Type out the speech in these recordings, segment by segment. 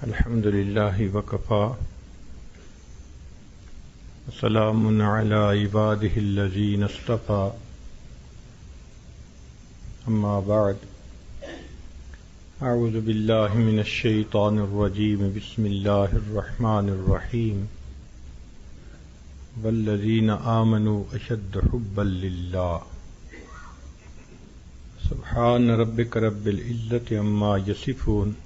الحمد لله وكفى وسلام على عباده الذين اصطفى أما بعد أعوذ بالله من الشيطان الرجيم بسم الله الرحمن الرحيم والذين آمنوا أشد حبا لله سبحان ربك رب العزة عما يصفون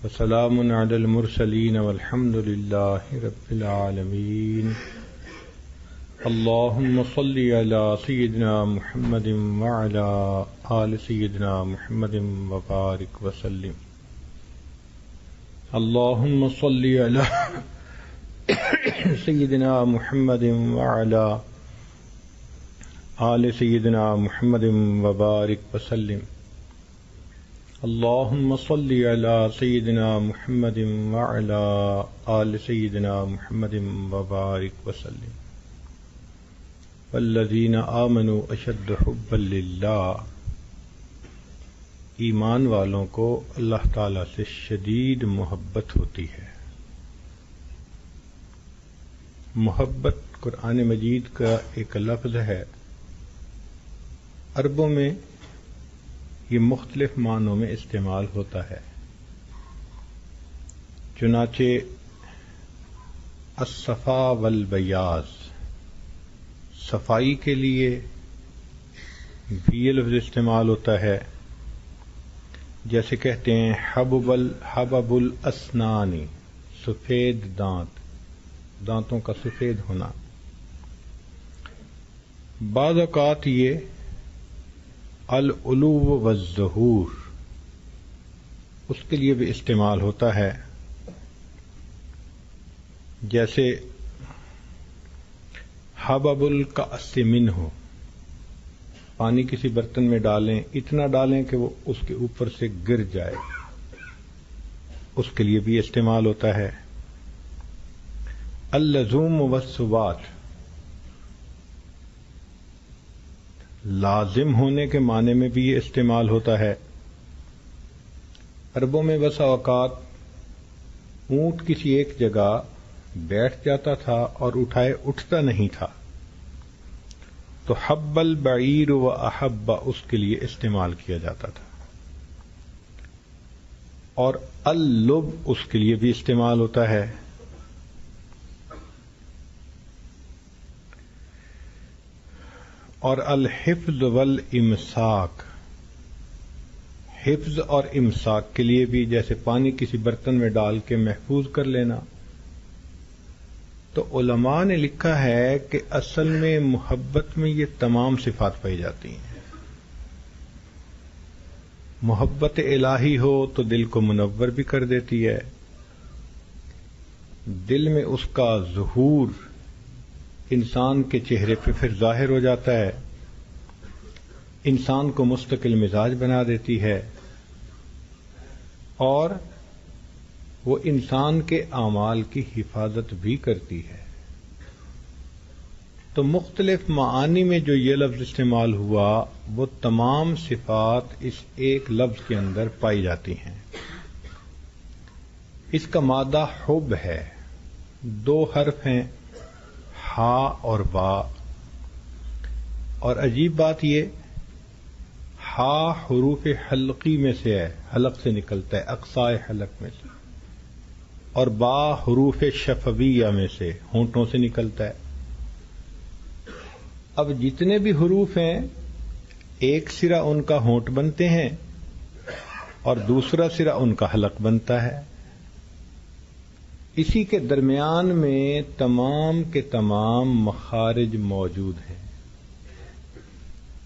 وسلام على المرسلين والحمد لله رب العالمين اللهم صل على سيدنا محمد وعلى آل سيدنا محمد وبارك وسلم اللهم صل على سيدنا محمد وعلى آل سيدنا محمد وبارك وسلم اللهم صل على سيدنا محمد وعلى آل سيدنا محمد وبارك وسلم والذين آمنوا أشد حبا لله ایمان والوں کو اللہ تعالیٰ سے شدید محبت ہوتی ہے۔ محبت قرآن مجید کا ایک لفظ ہے، عربوں میں یہ مختلف معنوں میں استعمال ہوتا ہے، چنانچہ الصفا والبیاض، صفائی کے لیے بھی یہ لفظ استعمال ہوتا ہے، جیسے کہتے ہیں حبب الاسنانی، سفید دانتوں کا سفید ہونا۔ بعض اوقات یہ العلو والظہور اس کے لیے بھی استعمال ہوتا ہے، جیسے حبب الکأس منہ، پانی کسی برتن میں ڈالیں، اتنا ڈالیں کہ وہ اس کے اوپر سے گر جائے، اس کے لیے بھی استعمال ہوتا ہے۔ اللزوم والثبات، لازم ہونے کے معنی میں بھی یہ استعمال ہوتا ہے۔ عربوں میں بسا اوقات اونٹ کسی ایک جگہ بیٹھ جاتا تھا اور اٹھائے اٹھتا نہیں تھا، تو حب البعیر و احب اس کے لیے استعمال کیا جاتا تھا، اور اللب اس کے لیے بھی استعمال ہوتا ہے۔ اور الحفظ والامساک، حفظ اور امساک کے لیے بھی، جیسے پانی کسی برتن میں ڈال کے محفوظ کر لینا۔ تو علماء نے لکھا ہے کہ اصل میں محبت میں یہ تمام صفات پائی جاتی ہیں۔ محبت الہی ہو تو دل کو منور بھی کر دیتی ہے، دل میں اس کا ظہور انسان کے چہرے پہ پھر ظاہر ہو جاتا ہے، انسان کو مستقل مزاج بنا دیتی ہے، اور وہ انسان کے اعمال کی حفاظت بھی کرتی ہے۔ تو مختلف معانی میں جو یہ لفظ استعمال ہوا، وہ تمام صفات اس ایک لفظ کے اندر پائی جاتی ہیں۔ اس کا مادہ حب ہے، 2 حرف ہیں، ہا اور با، اور عجیب بات یہ، ہا حروف حلقی میں سے ہے، حلق سے نکلتا ہے، اقصائے حلق میں سے، اور با حروف شفویہ میں سے، ہونٹوں سے نکلتا ہے۔ اب جتنے بھی حروف ہیں، ایک سرا ان کا ہونٹ بنتے ہیں اور دوسرا سرا ان کا حلق بنتا ہے، اسی کے درمیان میں تمام کے تمام مخارج موجود ہیں۔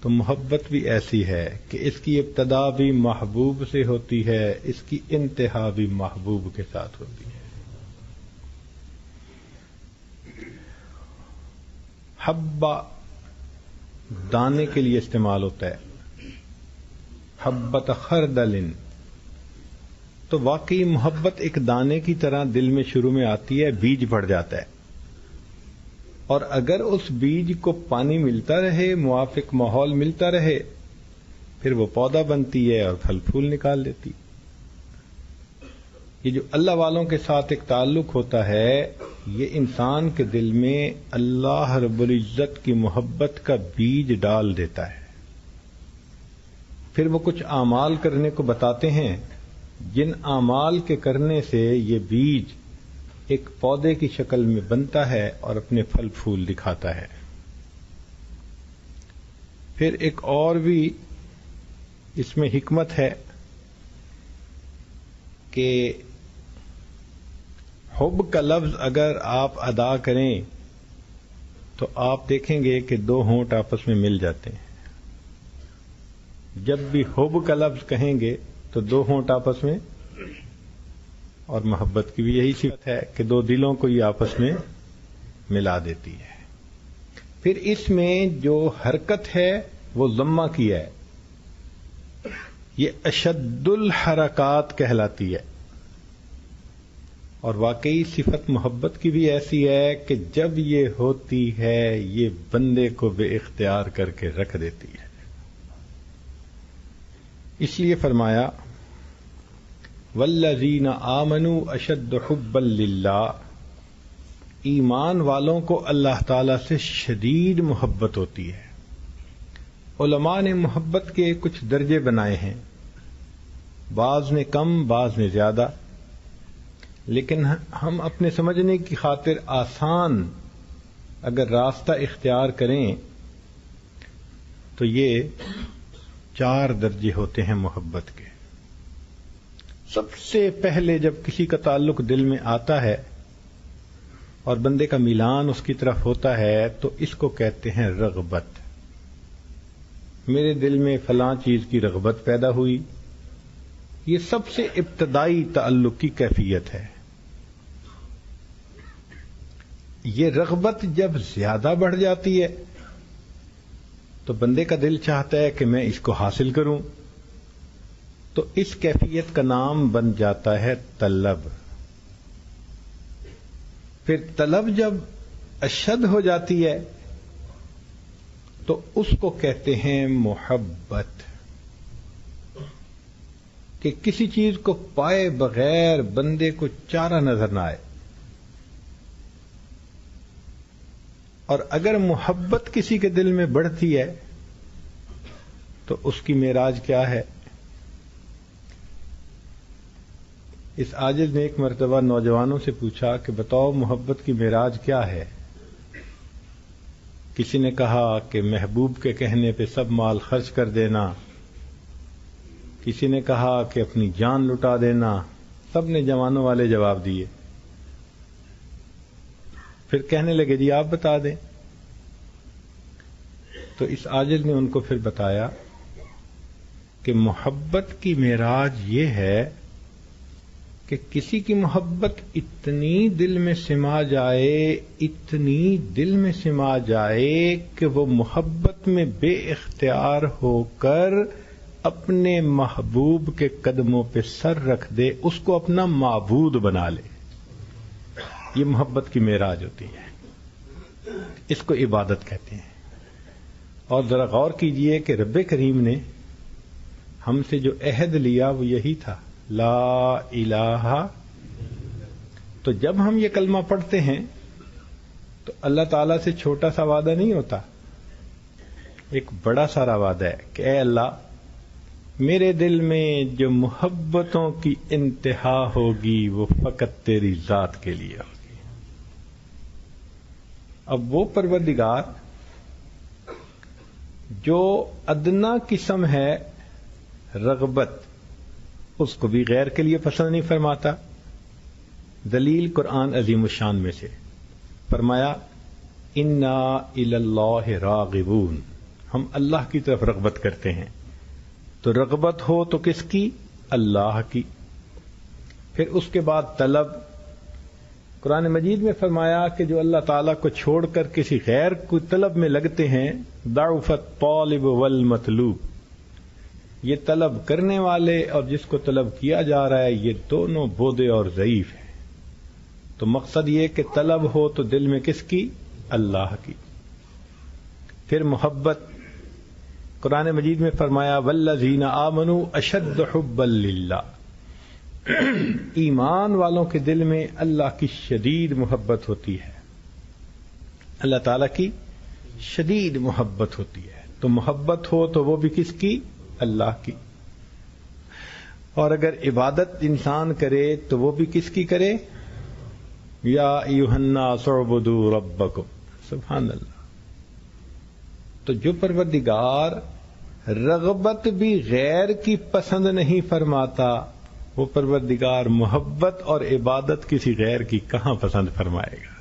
تو محبت بھی ایسی ہے کہ اس کی ابتدا بھی محبوب سے ہوتی ہے، اس کی انتہا بھی محبوب کے ساتھ ہوتی ہے۔ حبہ دانے کے لیے استعمال ہوتا ہے، حبۃ خردل، تو واقعی محبت ایک دانے کی طرح دل میں شروع میں آتی ہے، بیج پڑ جاتا ہے، اور اگر اس بیج کو پانی ملتا رہے، موافق ماحول ملتا رہے، پھر وہ پودا بنتی ہے اور پھل پھول نکال دیتی۔ یہ جو اللہ والوں کے ساتھ ایک تعلق ہوتا ہے، یہ انسان کے دل میں اللہ رب العزت کی محبت کا بیج ڈال دیتا ہے۔ پھر وہ کچھ اعمال کرنے کو بتاتے ہیں، جن اعمال کے کرنے سے یہ بیج ایک پودے کی شکل میں بنتا ہے اور اپنے پھل پھول دکھاتا ہے۔ پھر ایک اور بھی اس میں حکمت ہے کہ حب کا لفظ اگر آپ ادا کریں تو آپ دیکھیں گے کہ دو ہونٹ آپس میں مل جاتے ہیں۔ جب بھی حب کا لفظ کہیں گے تو دو ہونٹ آپس میں، اور محبت کی بھی یہی صفت ہے کہ دو دلوں کو یہ آپس میں ملا دیتی ہے۔ پھر اس میں جو حرکت ہے وہ ضمہ کی ہے، یہ اشد الحرکات کہلاتی ہے، اور واقعی صفت محبت کی بھی ایسی ہے کہ جب یہ ہوتی ہے یہ بندے کو بے اختیار کر کے رکھ دیتی ہے۔ اس لیے فرمایا والذین آمنوا اشد حبا للہ، ایمان والوں کو اللہ تعالی سے شدید محبت ہوتی ہے۔ علماء نے محبت کے کچھ درجے بنائے ہیں، بعض نے کم بعض نے زیادہ، لیکن ہم اپنے سمجھنے کی خاطر آسان اگر راستہ اختیار کریں تو یہ 4 درجے ہوتے ہیں محبت کے۔ سب سے پہلے جب کسی کا تعلق دل میں آتا ہے اور بندے کا میلان اس کی طرف ہوتا ہے تو اس کو کہتے ہیں رغبت۔ میرے دل میں فلاں چیز کی رغبت پیدا ہوئی، یہ سب سے ابتدائی تعلق کی کیفیت ہے۔ یہ رغبت جب زیادہ بڑھ جاتی ہے تو بندے کا دل چاہتا ہے کہ میں اس کو حاصل کروں، تو اس کیفیت کا نام بن جاتا ہے طلب۔ پھر طلب جب اشد ہو جاتی ہے تو اس کو کہتے ہیں محبت، کہ کسی چیز کو پائے بغیر بندے کو چارہ نظر نہ آئے۔ اور اگر محبت کسی کے دل میں بڑھتی ہے تو اس کی معراج کیا ہے؟ اس عاجز نے ایک مرتبہ نوجوانوں سے پوچھا کہ بتاؤ محبت کی معراج کیا ہے؟ کسی نے کہا کہ محبوب کے کہنے پہ سب مال خرچ کر دینا، کسی نے کہا کہ اپنی جان لٹا دینا، سب نے جوانوں والے جواب دیے۔ پھر کہنے لگے جی آپ بتا دیں۔ تو اس عاجز نے ان کو پھر بتایا کہ محبت کی معراج یہ ہے کہ کسی کی محبت اتنی دل میں سما جائے، اتنی دل میں سما جائے کہ وہ محبت میں بے اختیار ہو کر اپنے محبوب کے قدموں پہ سر رکھ دے، اس کو اپنا معبود بنا لے۔ یہ محبت کی معراج ہوتی ہے، اس کو عبادت کہتے ہیں۔ اور ذرا غور کیجئے کہ رب کریم نے ہم سے جو عہد لیا وہ یہی تھا، لا الہ۔ تو جب ہم یہ کلمہ پڑھتے ہیں تو اللہ تعالیٰ سے چھوٹا سا وعدہ نہیں ہوتا، ایک بڑا سارا وعدہ ہے کہ اے اللہ میرے دل میں جو محبتوں کی انتہا ہوگی وہ فقط تیری ذات کے لیے ہوگی۔ اب وہ پروردگار جو ادنا قسم ہے رغبت، اس کو بھی غیر کے لیے پسند نہیں فرماتا۔ دلیل قرآن عظیم الشان میں سے فرمایا انا الی اللہ راغبون، ہم اللہ کی طرف رغبت کرتے ہیں۔ تو رغبت ہو تو کس کی؟ اللہ کی۔ پھر اس کے بعد طلب، قرآن مجید میں فرمایا کہ جو اللہ تعالیٰ کو چھوڑ کر کسی غیر کو طلب میں لگتے ہیں، ضعف الطالب والمطلوب، یہ طلب کرنے والے اور جس کو طلب کیا جا رہا ہے یہ دونوں بودے اور ضعیف ہیں۔ تو مقصد یہ کہ طلب ہو تو دل میں کس کی؟ اللہ کی۔ پھر محبت، قرآن مجید میں فرمایا والذین آمنوا اشد حبا للہ، ایمان والوں کے دل میں اللہ کی شدید محبت ہوتی ہے، اللہ تعالیٰ کی شدید محبت ہوتی ہے. تو محبت ہو تو وہ بھی کس کی؟ اللہ کی. اور اگر عبادت انسان کرے تو وہ بھی کس کی کرے؟ یا ایھا الناس اعبدوا ربکم. سبحان اللہ. تو جو پروردگار رغبت بھی غیر کی پسند نہیں فرماتا، وہ پروردگار محبت اور عبادت کسی غیر کی کہاں پسند فرمائے گا؟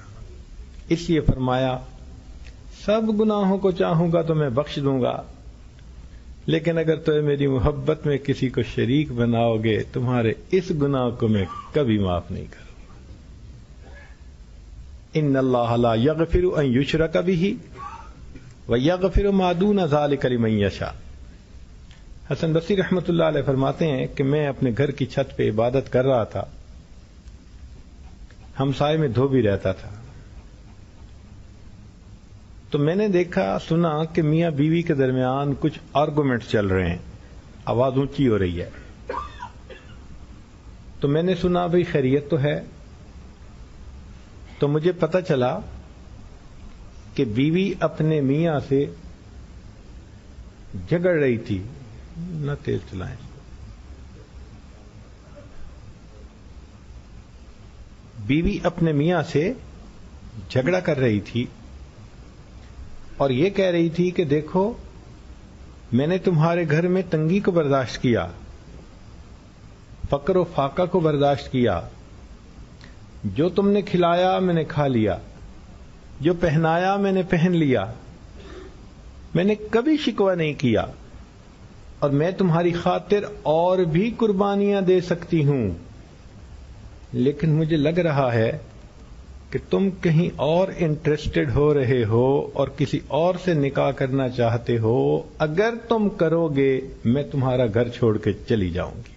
اس لیے فرمایا سب گناہوں کو چاہوں گا تو میں بخش دوں گا، لیکن اگر تمہیں میری محبت میں کسی کو شریک بناؤ گے تمہارے اس گناہ کو میں کبھی معاف نہیں کروں گا. ان اللہ لا یغفر ان یشرک بہ ویغفر ما دون ذلک لمن یشاء. حسن بصری رحمۃ اللہ علیہ فرماتے ہیں کہ میں اپنے گھر کی چھت پہ عبادت کر رہا تھا، ہمسائے میں دھوبی رہتا تھا، تو میں نے دیکھا سنا کہ میاں بیوی کے درمیان کچھ آرگومنٹ چل رہے ہیں، آواز اونچی ہو رہی ہے. تو میں نے سنا بھئی خیریت تو ہے. تو مجھے پتہ چلا کہ بیوی اپنے میاں سے جھگڑ رہی تھی. نہ تیز چلائیں. بیوی اپنے میاں سے جھگڑا کر رہی تھی اور یہ کہہ رہی تھی کہ دیکھو میں نے تمہارے گھر میں تنگی کو برداشت کیا، فقر و فاقہ کو برداشت کیا، جو تم نے کھلایا میں نے کھا لیا، جو پہنایا میں نے پہن لیا، میں نے کبھی شکوہ نہیں کیا، اور میں تمہاری خاطر اور بھی قربانیاں دے سکتی ہوں، لیکن مجھے لگ رہا ہے کہ تم کہیں اور انٹرسٹڈ ہو رہے ہو اور کسی اور سے نکاح کرنا چاہتے ہو. اگر تم کرو گے میں تمہارا گھر چھوڑ کے چلی جاؤں گی.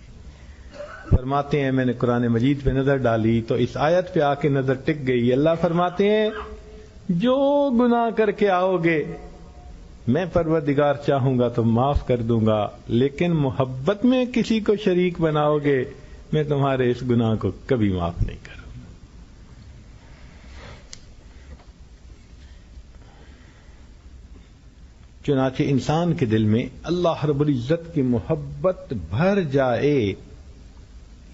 فرماتے ہیں میں نے قرآن مجید پہ نظر ڈالی تو اس آیت پہ آ کے نظر ٹک گئی. اللہ فرماتے ہیں جو گناہ کر کے آؤ گے میں پروردگار چاہوں گا تو معاف کر دوں گا، لیکن محبت میں کسی کو شریک بناؤ گے میں تمہارے اس گناہ کو کبھی معاف نہیں کروں. چنانچہ انسان کے دل میں اللہ رب العزت کی محبت بھر جائے،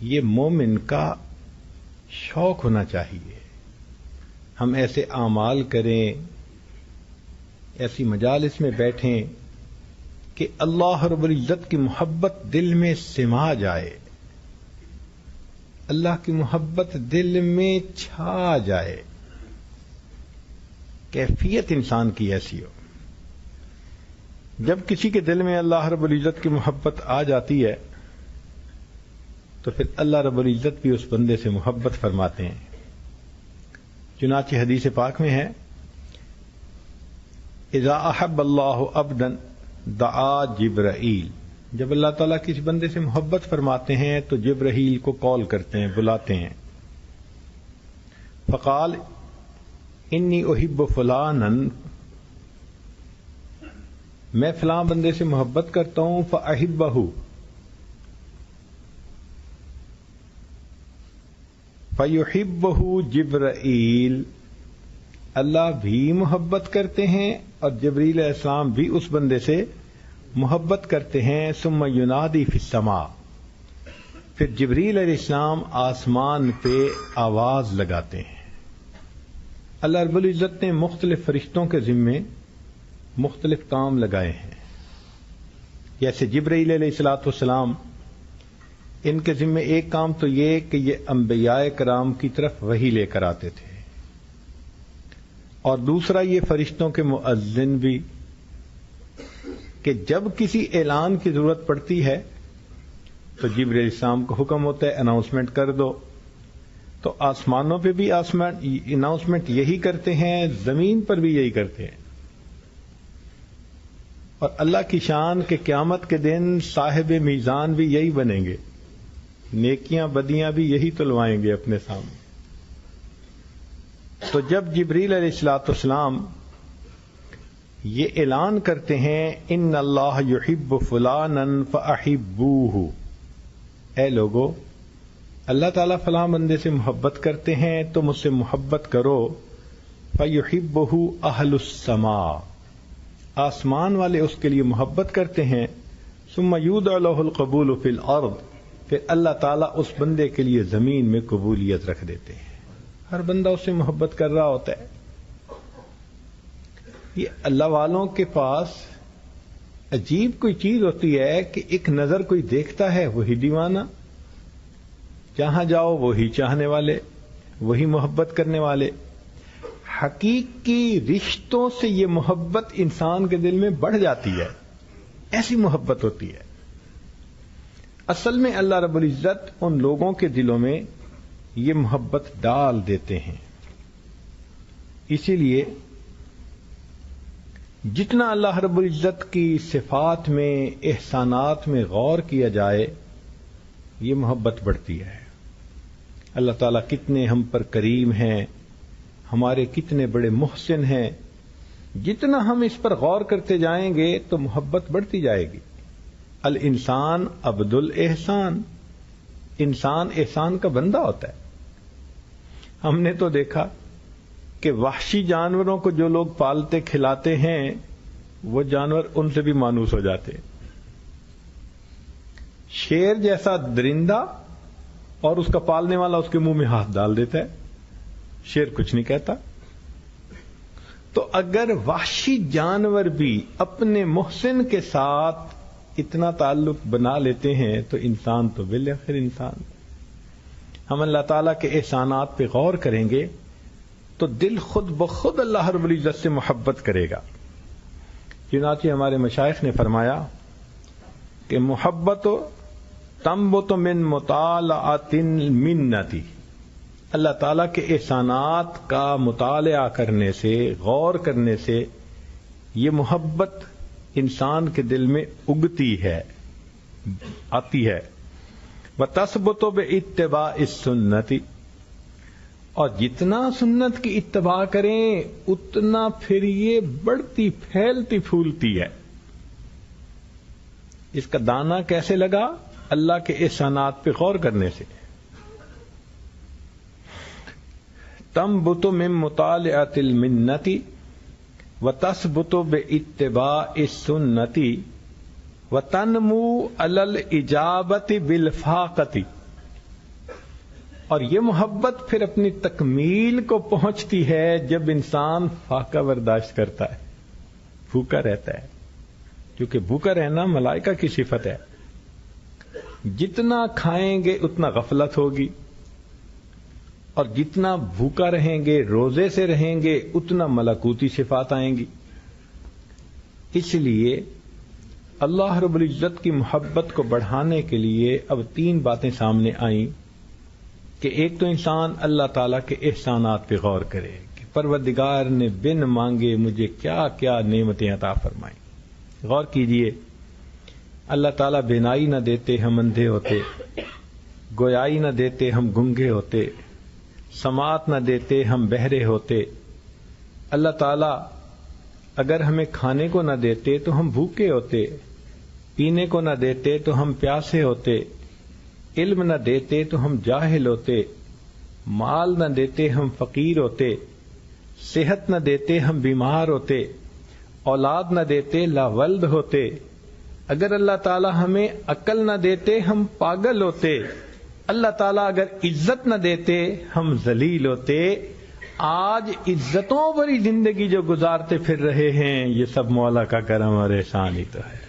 یہ مومن کا شوق ہونا چاہیے. ہم ایسے اعمال کریں، ایسی مجالس میں بیٹھیں کہ اللہ رب العزت کی محبت دل میں سما جائے، اللہ کی محبت دل میں چھا جائے. کیفیت انسان کی ایسی ہو. جب کسی کے دل میں اللہ رب العزت کی محبت آ جاتی ہے تو پھر اللہ رب العزت بھی اس بندے سے محبت فرماتے ہیں. چنانچہ حدیث پاک میں ہے اذا احب اللہ عبدا دعا جبرائیل. جب اللہ تعالیٰ کسی بندے سے محبت فرماتے ہیں تو جبرائیل کو کال کرتے ہیں، بلاتے ہیں. فقال انی احب فلانا، میں فلاں بندے سے محبت کرتا ہوں. فاحبہ فیحبہ جبرائیل، اللہ بھی محبت کرتے ہیں اور جبریل علیہ السلام بھی اس بندے سے محبت کرتے ہیں. ثم ینادی فی السماء، پھر جبریل علیہ السلام آسمان پہ آواز لگاتے ہیں. اللہ رب العزت نے مختلف فرشتوں کے ذمے مختلف کام لگائے ہیں. جیسے جبرائیل علیہ الصلوۃ والسلام، ان کے ذمے ایک کام تو یہ کہ یہ انبیاء کرام کی طرف وحی لے کر آتے تھے، اور دوسرا یہ فرشتوں کے مؤذن بھی، کہ جب کسی اعلان کی ضرورت پڑتی ہے تو جبرائیل علیہ السلام کو حکم ہوتا ہے اناؤنسمنٹ کر دو. تو آسمانوں پہ بھی اناؤنسمنٹ یہی کرتے ہیں، زمین پر بھی یہی کرتے ہیں. اور اللہ کی شان کہ قیامت کے دن صاحب میزان بھی یہی بنیں گے، نیکیاں بدیاں بھی یہی تلوائیں گے اپنے سامنے. تو جب جبریل علیہ الصلوۃ والسلام یہ اعلان کرتے ہیں ان اللہ یحب فلانا فاحبوہ، اے لوگو اللہ تعالیٰ فلاں بندے سے محبت کرتے ہیں تو مجھ سے محبت کرو، فَيُحِبُّهُ أَهْلُ السَّمَاءِ، آسمان والے اس کے لیے محبت کرتے ہیں، ثُمَّ يُودَعُ لَهُ الْقَبُولُ فِي الْأَرْضِ، پھر اللہ تعالیٰ اس بندے کے لیے زمین میں قبولیت رکھ دیتے ہیں۔ ہر بندہ اس سے محبت کر رہا ہوتا ہے۔ یہ اللہ والوں کے پاس عجیب کوئی چیز ہوتی ہے کہ ایک نظر کوئی دیکھتا ہے وہی دیوانہ، جہاں جاؤ وہی چاہنے والے، وہی محبت کرنے والے۔ حقیقی رشتوں سے یہ محبت انسان کے دل میں بڑھ جاتی ہے، ایسی محبت ہوتی ہے۔ اصل میں اللہ رب العزت ان لوگوں کے دلوں میں یہ محبت ڈال دیتے ہیں۔ اسی لیے جتنا اللہ رب العزت کی صفات میں، احسانات میں غور کیا جائے، یہ محبت بڑھتی ہے۔ اللہ تعالیٰ کتنے ہم پر کریم ہیں، ہمارے کتنے بڑے محسن ہیں، جتنا ہم اس پر غور کرتے جائیں گے تو محبت بڑھتی جائے گی۔ الانسان عبد الاحسان، انسان احسان کا بندہ ہوتا ہے۔ ہم نے تو دیکھا کہ وحشی جانوروں کو جو لوگ پالتے کھلاتے ہیں وہ جانور ان سے بھی مانوس ہو جاتے ہیں۔ شیر جیسا درندہ اور اس کا پالنے والا اس کے منہ میں ہاتھ ڈال دیتا ہے، شیر کچھ نہیں کہتا۔ تو اگر وحشی جانور بھی اپنے محسن کے ساتھ اتنا تعلق بنا لیتے ہیں تو انسان تو بالآخر انسان۔ ہم اللہ تعالیٰ کے احسانات پہ غور کریں گے تو دل خود بخود اللہ رب العزت سے محبت کرے گا۔ چنانچہ ہمارے مشائخ نے فرمایا کہ محبت تنبت من مطالعۃ المنۃ، اللہ تعالیٰ کے احسانات کا مطالعہ کرنے سے، غور کرنے سے یہ محبت انسان کے دل میں اگتی ہے، آتی ہے۔ وَتَثْبُتُ بِاتِّبَاعِ السُّنَّةِ، اور جتنا سنت کی اتباع کریں اتنا پھر یہ بڑھتی پھیلتی پھولتی ہے۔ اس کا دانہ کیسے لگا؟ اللہ کے احسانات پہ غور کرنے سے۔ تنبت من مطالعۃ المنۃ وتثبت باتباع السنۃ وتنمو علی الاجابۃ بالفاقۃ، اور یہ محبت پھر اپنی تکمیل کو پہنچتی ہے جب انسان فاقہ برداشت کرتا ہے، بھوکا رہتا ہے، کیونکہ بھوکا رہنا ملائکہ کی صفت ہے۔ جتنا کھائیں گے اتنا غفلت ہوگی، اور جتنا بھوکا رہیں گے، روزے سے رہیں گے، اتنا ملکوتی صفات آئیں گی۔ اس لیے اللہ رب العزت کی محبت کو بڑھانے کے لیے اب 3 باتیں سامنے آئیں کہ ایک تو انسان اللہ تعالیٰ کے احسانات پہ غور کرے کہ پروردگار نے بن مانگے مجھے کیا کیا نعمتیں عطا فرمائیں۔ غور کیجئے، اللہ تعالیٰ بینائی نہ دیتے ہم اندھے ہوتے، گویائی نہ دیتے ہم گنگے ہوتے، سماعت نہ دیتے ہم بہرے ہوتے۔ اللہ تعالیٰ اگر ہمیں کھانے کو نہ دیتے تو ہم بھوکے ہوتے، پینے کو نہ دیتے تو ہم پیاسے ہوتے، علم نہ دیتے تو ہم جاہل ہوتے، مال نہ دیتے ہم فقیر ہوتے، صحت نہ دیتے ہم بیمار ہوتے، اولاد نہ دیتے لاولد ہوتے، اگر اللہ تعالیٰ ہمیں عقل نہ دیتے ہم پاگل ہوتے، اللہ تعالیٰ اگر عزت نہ دیتے ہم ذلیل ہوتے۔ آج عزتوں بھری زندگی جو گزارتے پھر رہے ہیں یہ سب مولا کا کرم اور احسان ہی تو ہے۔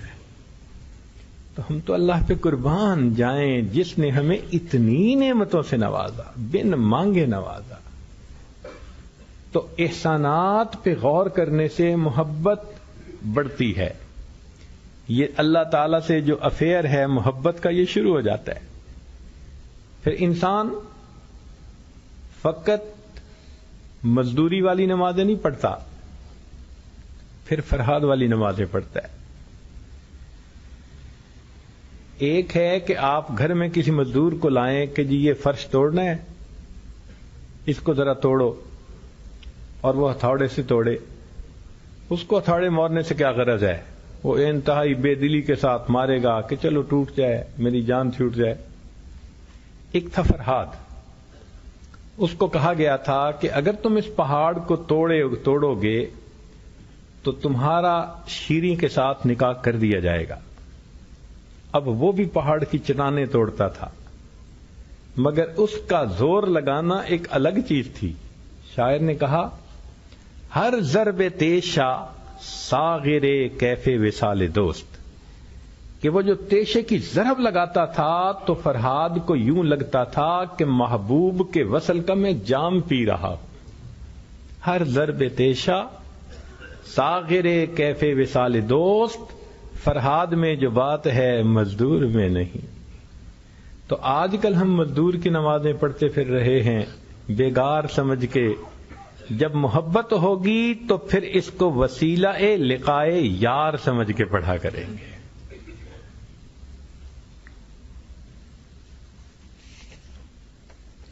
تو ہم تو اللہ پہ قربان جائیں جس نے ہمیں اتنی نعمتوں سے نوازا، بن مانگے نوازا۔ تو احسانات پہ غور کرنے سے محبت بڑھتی ہے۔ یہ اللہ تعالیٰ سے جو افیئر ہے محبت کا، یہ شروع ہو جاتا ہے۔ پھر انسان فقط مزدوری والی نمازیں نہیں پڑھتا، پھر فرہاد والی نمازیں پڑھتا ہے۔ ایک ہے کہ آپ گھر میں کسی مزدور کو لائیں کہ جی یہ فرش توڑنا ہے، اس کو ذرا توڑو، اور وہ ہتھوڑے سے توڑے۔ اس کو ہتھوڑے مارنے سے کیا غرض ہے؟ وہ انتہائی بے دلی کے ساتھ مارے گا کہ چلو ٹوٹ جائے، میری جان چھوٹ جائے۔ ایک تھا فرحاد. اس کو کہا گیا تھا کہ اگر تم اس پہاڑ کو توڑو گے تو تمہارا شیریں کے ساتھ نکاح کر دیا جائے گا. اب وہ بھی پہاڑ کی چٹانیں توڑتا تھا، مگر اس کا زور لگانا ایک الگ چیز تھی. شاعر نے کہا ہر ضرب تیشا ساغر کیف وصال دوست، کہ وہ جو تیشے کی ضرب لگاتا تھا تو فرحاد کو یوں لگتا تھا کہ محبوب کے وصل کا میں جام پی رہا ہوں. ہر ضرب تیشا ساغر کیف وصال دوست، فرحاد میں جو بات ہے مزدور میں نہیں. تو آج کل ہم مزدور کی نمازیں پڑھتے پھر رہے ہیں بیگار سمجھ کے. جب محبت ہوگی تو پھر اس کو وسیلہ لقائے یار سمجھ کے پڑھا کریں گے.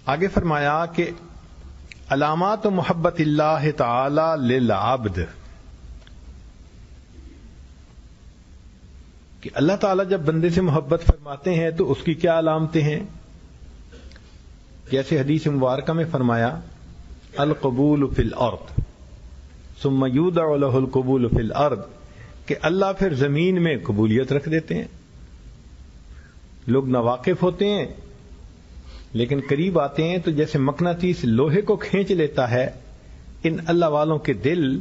آگے فرمایا کہ علامات محبت اللہ تعالی للعبد، کہ اللہ تعالیٰ جب بندے سے محبت فرماتے ہیں تو اس کی کیا علامتیں ہیں. جیسے حدیث مبارکہ میں فرمایا القبول فی الارض ثم یودع له القبول فی الارض، کہ اللہ پھر زمین میں قبولیت رکھ دیتے ہیں. لوگ ناواقف ہوتے ہیں لیکن قریب آتے ہیں تو جیسے مقناطیس لوہے کو کھینچ لیتا ہے، ان اللہ والوں کے دل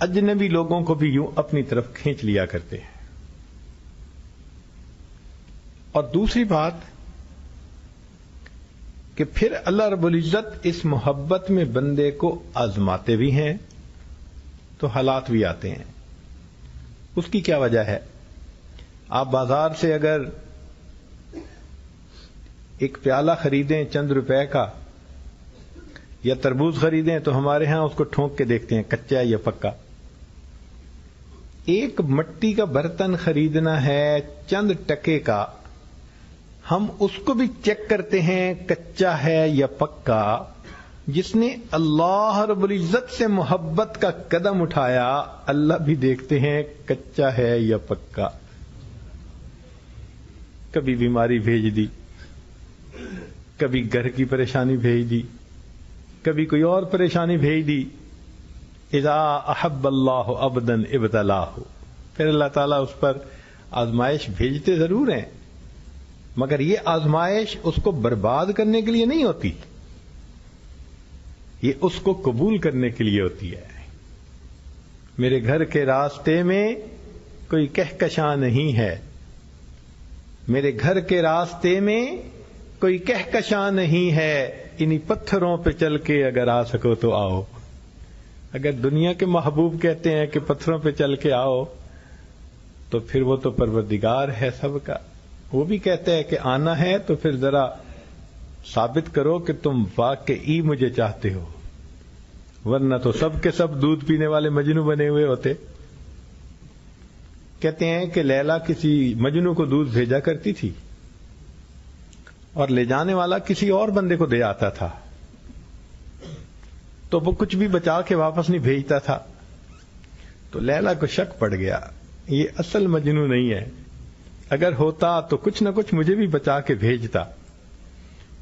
اجنبی لوگوں کو بھی یوں اپنی طرف کھینچ لیا کرتے ہیں. اور دوسری بات کہ پھر اللہ رب العزت اس محبت میں بندے کو آزماتے بھی ہیں تو حالات بھی آتے ہیں. اس کی کیا وجہ ہے؟ آپ بازار سے اگر ایک پیالہ خریدیں چند روپے کا یا تربوز خریدیں تو ہمارے ہاں اس کو ٹھونک کے دیکھتے ہیں کچا یا پکا. ایک مٹی کا برتن خریدنا ہے چند ٹکے کا، ہم اس کو بھی چیک کرتے ہیں کچا ہے یا پکا. جس نے اللہ رب العزت سے محبت کا قدم اٹھایا اللہ بھی دیکھتے ہیں کچا ہے یا پکا. کبھی بیماری بھیج دی، کبھی گھر کی پریشانی بھیج دی، کبھی کوئی اور پریشانی بھیج دی. اذا احب اللہ عبدا ابتلاہ، پھر اللہ تعالیٰ اس پر آزمائش بھیجتے ضرور ہیں، مگر یہ آزمائش اس کو برباد کرنے کے لیے نہیں ہوتی، یہ اس کو قبول کرنے کے لیے ہوتی ہے. میرے گھر کے راستے میں کوئی کہکشاں نہیں ہے، میرے گھر کے راستے میں کوئی کہکشاں نہیں ہے، انہی پتھروں پہ چل کے اگر آ سکو تو آؤ. اگر دنیا کے محبوب کہتے ہیں کہ پتھروں پہ چل کے آؤ تو پھر وہ تو پروردگار ہے سب کا، وہ بھی کہتے ہیں کہ آنا ہے تو پھر ذرا ثابت کرو کہ تم واقعی مجھے چاہتے ہو، ورنہ تو سب کے سب دودھ پینے والے مجنو بنے ہوئے ہوتے. کہتے ہیں کہ لیلا کسی مجنو کو دودھ بھیجا کرتی تھی اور لے جانے والا کسی اور بندے کو دے آتا تھا، تو وہ کچھ بھی بچا کے واپس نہیں بھیجتا تھا. تو لیلا کو شک پڑ گیا یہ اصل مجنو نہیں ہے، اگر ہوتا تو کچھ نہ کچھ مجھے بھی بچا کے بھیجتا،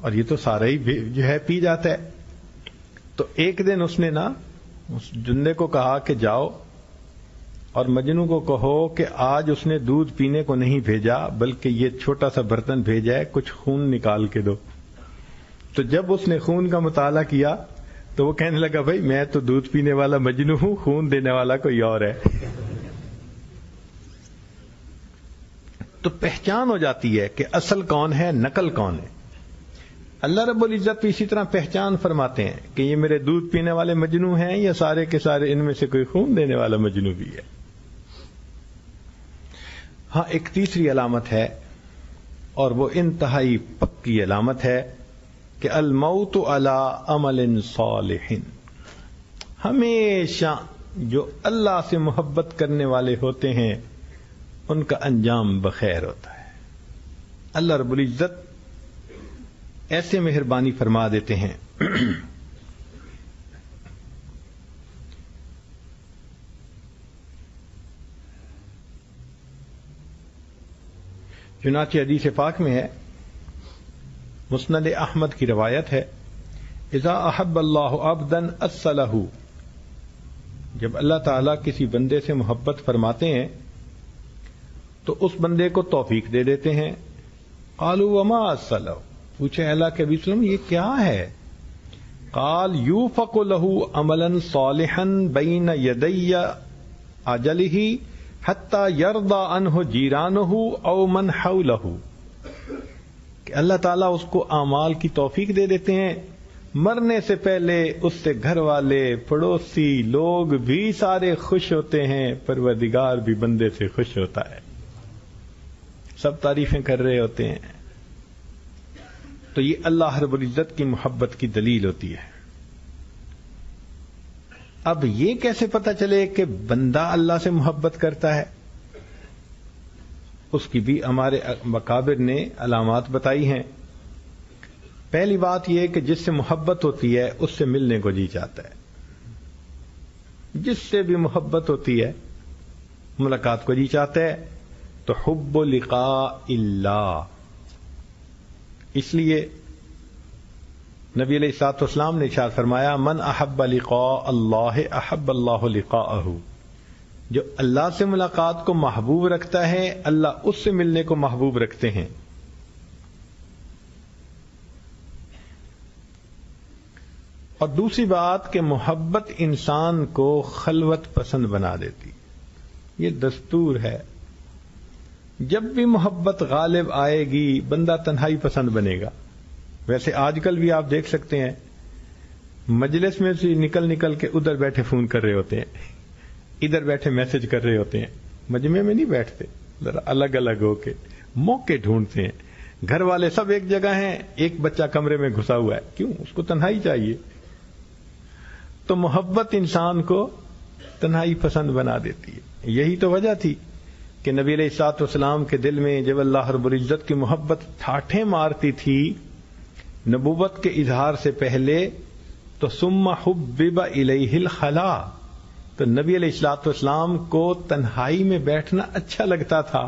اور یہ تو سارا ہی جو ہے پی جاتا ہے. تو ایک دن اس نے اس جندے کو کہا کہ جاؤ اور مجنو کو کہو کہ آج اس نے دودھ پینے کو نہیں بھیجا بلکہ یہ چھوٹا سا برتن بھیجا ہے، کچھ خون نکال کے دو. تو جب اس نے خون کا مطالعہ کیا تو وہ کہنے لگا بھائی میں تو دودھ پینے والا مجنو ہوں، خون دینے والا کوئی اور ہے. تو پہچان ہو جاتی ہے کہ اصل کون ہے نقل کون ہے. اللہ رب العزت بھی اسی طرح پہچان فرماتے ہیں کہ یہ میرے دودھ پینے والے مجنو ہیں یا سارے کے سارے ان میں سے کوئی خون دینے والا مجنو بھی ہے. ہاں ایک تیسری علامت ہے اور وہ انتہائی پکی علامت ہے کہ الموت علی عمل صالح، ہمیشہ جو اللہ سے محبت کرنے والے ہوتے ہیں ان کا انجام بخیر ہوتا ہے. اللہ رب العزت ایسے مہربانی فرما دیتے ہیں. چنانچہ حدیث پاک میں ہے مسند احمد کی روایت ہے، اذا احب اللہ عبدا اصلہ، جب اللہ تعالیٰ کسی بندے سے محبت فرماتے ہیں تو اس بندے کو توفیق دے دیتے ہیں۔ قالوا وما اصلہ، پوچھے اللہ کے نبی صلی اللہ علیہ وسلم یہ کیا ہے؟ قال یوفق له عملا صالحا بین یدی اجلہ حتی یرضى عنہ جیرانہ او من حولہ، کہ اللہ تعالیٰ اس کو اعمال کی توفیق دے دیتے ہیں، مرنے سے پہلے اس سے گھر والے، پڑوسی لوگ بھی سارے خوش ہوتے ہیں، پروردگار بھی بندے سے خوش ہوتا ہے، سب تعریفیں کر رہے ہوتے ہیں۔ تو یہ اللہ رب العزت کی محبت کی دلیل ہوتی ہے۔ اب یہ کیسے پتہ چلے کہ بندہ اللہ سے محبت کرتا ہے؟ اس کی بھی ہمارے مکابر نے علامات بتائی ہیں۔ پہلی بات یہ کہ جس سے محبت ہوتی ہے اس سے ملنے کو جی چاہتا ہے، جس سے بھی محبت ہوتی ہے ملاقات کو جی چاہتا ہے، تو حب لقاء اللہ۔ اس لیے نبی علیہ الصلوۃ والسلام نے ارشاد فرمایا، من احب لقاء اللہ احب اللہ لقاءہ، جو اللہ سے ملاقات کو محبوب رکھتا ہے اللہ اس سے ملنے کو محبوب رکھتے ہیں۔ اور دوسری بات کہ محبت انسان کو خلوت پسند بنا دیتی، یہ دستور ہے۔ جب بھی محبت غالب آئے گی بندہ تنہائی پسند بنے گا۔ ویسے آج کل بھی آپ دیکھ سکتے ہیں مجلس میں سے نکل کے ادھر بیٹھے فون کر رہے ہوتے ہیں، ادھر بیٹھے میسج کر رہے ہوتے ہیں، مجمع میں نہیں بیٹھتے، ذرا الگ الگ ہو کے موقع ڈھونڈتے ہیں۔ گھر والے سب ایک جگہ ہیں، ایک بچہ کمرے میں گھسا ہوا ہے، کیوں؟ اس کو تنہائی چاہیے۔ تو محبت انسان کو تنہائی پسند بنا دیتی ہے۔ یہی تو وجہ تھی کہ نبی علیہ الصلوۃ والسلام کے دل میں جب اللہ رب العزت کی محبت ٹھاٹھیں مارتی تھی نبوت کے اظہار سے پہلے، تو ثم حبب الیہ الخلا، تو نبی علیہ الصلوۃ والسلام کو تنہائی میں بیٹھنا اچھا لگتا تھا،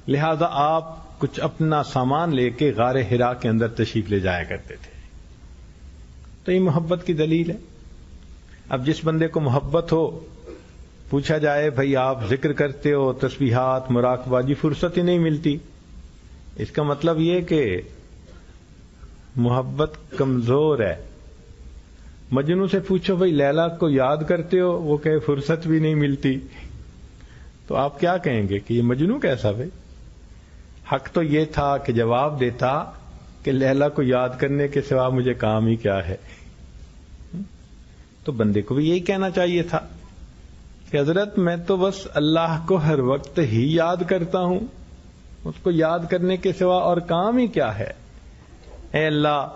لہذا آپ کچھ اپنا سامان لے کے غار حرا کے اندر تشریف لے جایا کرتے تھے۔ تو یہ محبت کی دلیل ہے۔ اب جس بندے کو محبت ہو، پوچھا جائے بھائی آپ ذکر کرتے ہو، تسبیحات، مراقبہ، جی فرصت ہی نہیں ملتی، اس کا مطلب یہ کہ محبت کمزور ہے۔ مجنوں سے پوچھو بھائی لیلا کو یاد کرتے ہو، وہ کہے فرصت بھی نہیں ملتی، تو آپ کیا کہیں گے کہ یہ مجنوں کیسا؟ بھائی حق تو یہ تھا کہ جواب دیتا کہ لیلا کو یاد کرنے کے سوا مجھے کام ہی کیا ہے۔ تو بندے کو بھی یہی کہنا چاہیے تھا کہ حضرت میں تو بس اللہ کو ہر وقت ہی یاد کرتا ہوں، اس کو یاد کرنے کے سوا اور کام ہی کیا ہے؟ اے اللہ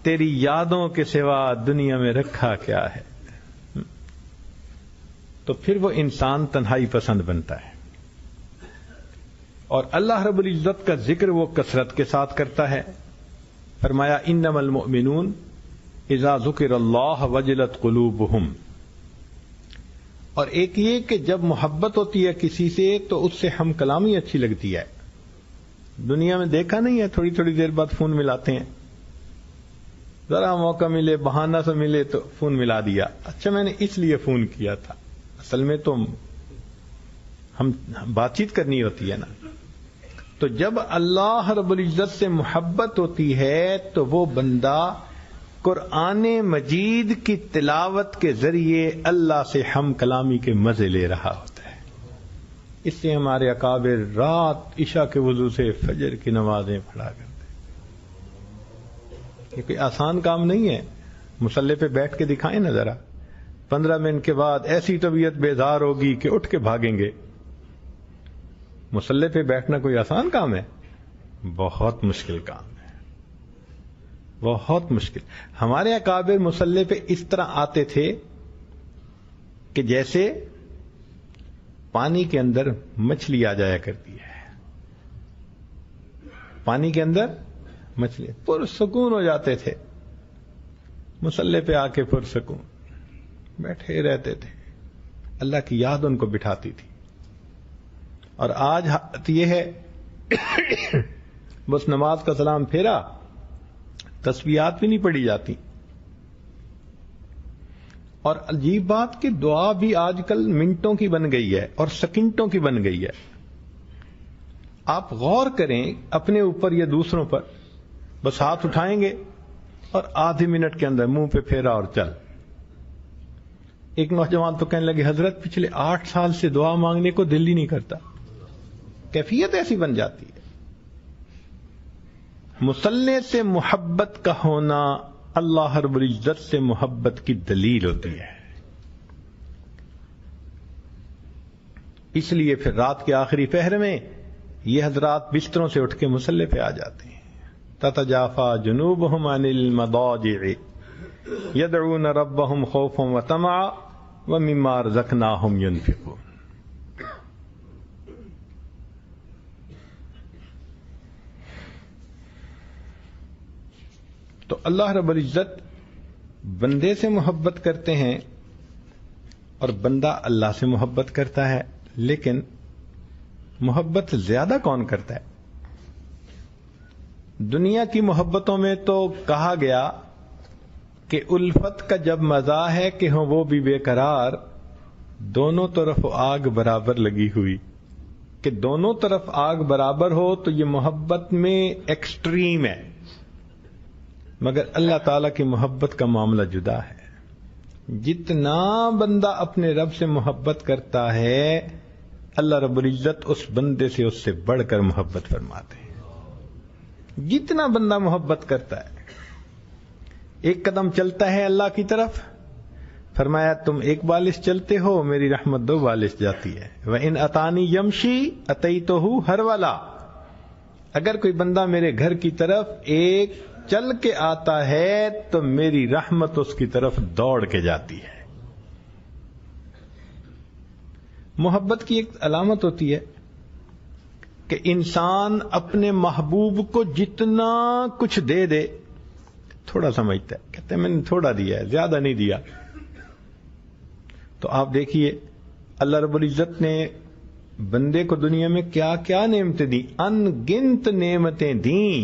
تیری یادوں کے سوا دنیا میں رکھا کیا ہے؟ تو پھر وہ انسان تنہائی پسند بنتا ہے، اور اللہ رب العزت کا ذکر وہ کثرت کے ساتھ کرتا ہے۔ فرمایا انما المؤمنون اذا ذکر اللہ وجلت قلوبہم۔ اور ایک یہ کہ جب محبت ہوتی ہے کسی سے تو اس سے ہم کلامی اچھی لگتی ہے۔ دنیا میں دیکھا نہیں ہے تھوڑی تھوڑی دیر بعد فون ملاتے ہیں، ذرا موقع ملے، بہانہ سے ملے تو فون ملا دیا، اچھا میں نے اس لیے فون کیا تھا، اصل میں تو ہم بات چیت کرنی ہوتی ہے نا۔ تو جب اللہ رب العزت سے محبت ہوتی ہے تو وہ بندہ قرآن مجید کی تلاوت کے ذریعے اللہ سے ہم کلامی کے مزے لے رہا ہوتا ہے۔ اس سے ہمارے اکابر رات عشاء کے وضو سے فجر کی نمازیں پڑھا کرتے ہیں۔ یہ کوئی آسان کام نہیں ہے، مصلی پہ بیٹھ کے دکھائیں نا ذرا، 15 منٹ کے بعد ایسی طبیعت بیدار ہوگی کہ اٹھ کے بھاگیں گے۔ مصلی پہ بیٹھنا کوئی آسان کام ہے؟ بہت مشکل کام ہے، بہت مشکل۔ ہمارے اکابر مصلی پہ اس طرح آتے تھے کہ جیسے پانی کے اندر مچھلی آ جایا کرتی ہے، پانی کے اندر مچھلی، پرسکون ہو جاتے تھے مصلی پہ آ کے، پرسکون بیٹھے رہتے تھے، اللہ کی یاد ان کو بٹھاتی تھی۔ اور آج حالت یہ ہے بس نماز کا سلام پھیرا، تسبیحات بھی نہیں پڑھی جاتی. اور عجیب بات کہ دعا بھی آج کل منٹوں کی بن گئی ہے اور سیکنڈوں کی بن گئی ہے. آپ غور کریں اپنے اوپر یا دوسروں پر، بس ہاتھ اٹھائیں گے اور آدھے منٹ کے اندر منہ پہ پھیرا اور چل. ایک نوجوان تو کہنے لگے حضرت پچھلے 8 سال سے دعا مانگنے کو دل ہی نہیں کرتا. کیفیت ایسی بن جاتی ہے. مصلی سے محبت کا ہونا اللہ رب العزت سے محبت کی دلیل ہوتی ہے. اس لیے پھر رات کے آخری پہر میں یہ حضرات بستروں سے اٹھ کے مصلی پہ آ جاتے ہیں. تتجافا جنوبہم عن المضاجع یدعون ربہم خوفا وطمعا ومما رزقناہم ینفقون. تو اللہ رب العزت بندے سے محبت کرتے ہیں اور بندہ اللہ سے محبت کرتا ہے. لیکن محبت زیادہ کون کرتا ہے؟ دنیا کی محبتوں میں تو کہا گیا کہ الفت کا جب مزہ ہے کہ ہوں وہ بھی بے قرار، دونوں طرف آگ برابر لگی ہوئی. کہ دونوں طرف آگ برابر ہو تو یہ محبت میں ایکسٹریم ہے. مگر اللہ تعالیٰ کی محبت کا معاملہ جدا ہے. جتنا بندہ اپنے رب سے محبت کرتا ہے اللہ رب العزت اس بندے سے اس سے بڑھ کر محبت فرماتے ہیں. جتنا بندہ محبت کرتا ہے، ایک قدم چلتا ہے اللہ کی طرف، فرمایا تم 1 بالش چلتے ہو میری رحمت 2 بالش جاتی ہے. وَإِنْ أَتَانِي يَمْشِي أَتَيْتُهُ هَرْوَلًا. اگر کوئی بندہ میرے گھر کی طرف ایک چل کے آتا ہے تو میری رحمت اس کی طرف دوڑ کے جاتی ہے. محبت کی ایک علامت ہوتی ہے کہ انسان اپنے محبوب کو جتنا کچھ دے دے تھوڑا سمجھتا ہے، کہتے ہیں میں نے تھوڑا دیا ہے، زیادہ نہیں دیا. تو آپ دیکھیے اللہ رب العزت نے بندے کو دنیا میں کیا کیا نعمتیں دی، ان گنت نعمتیں دیں.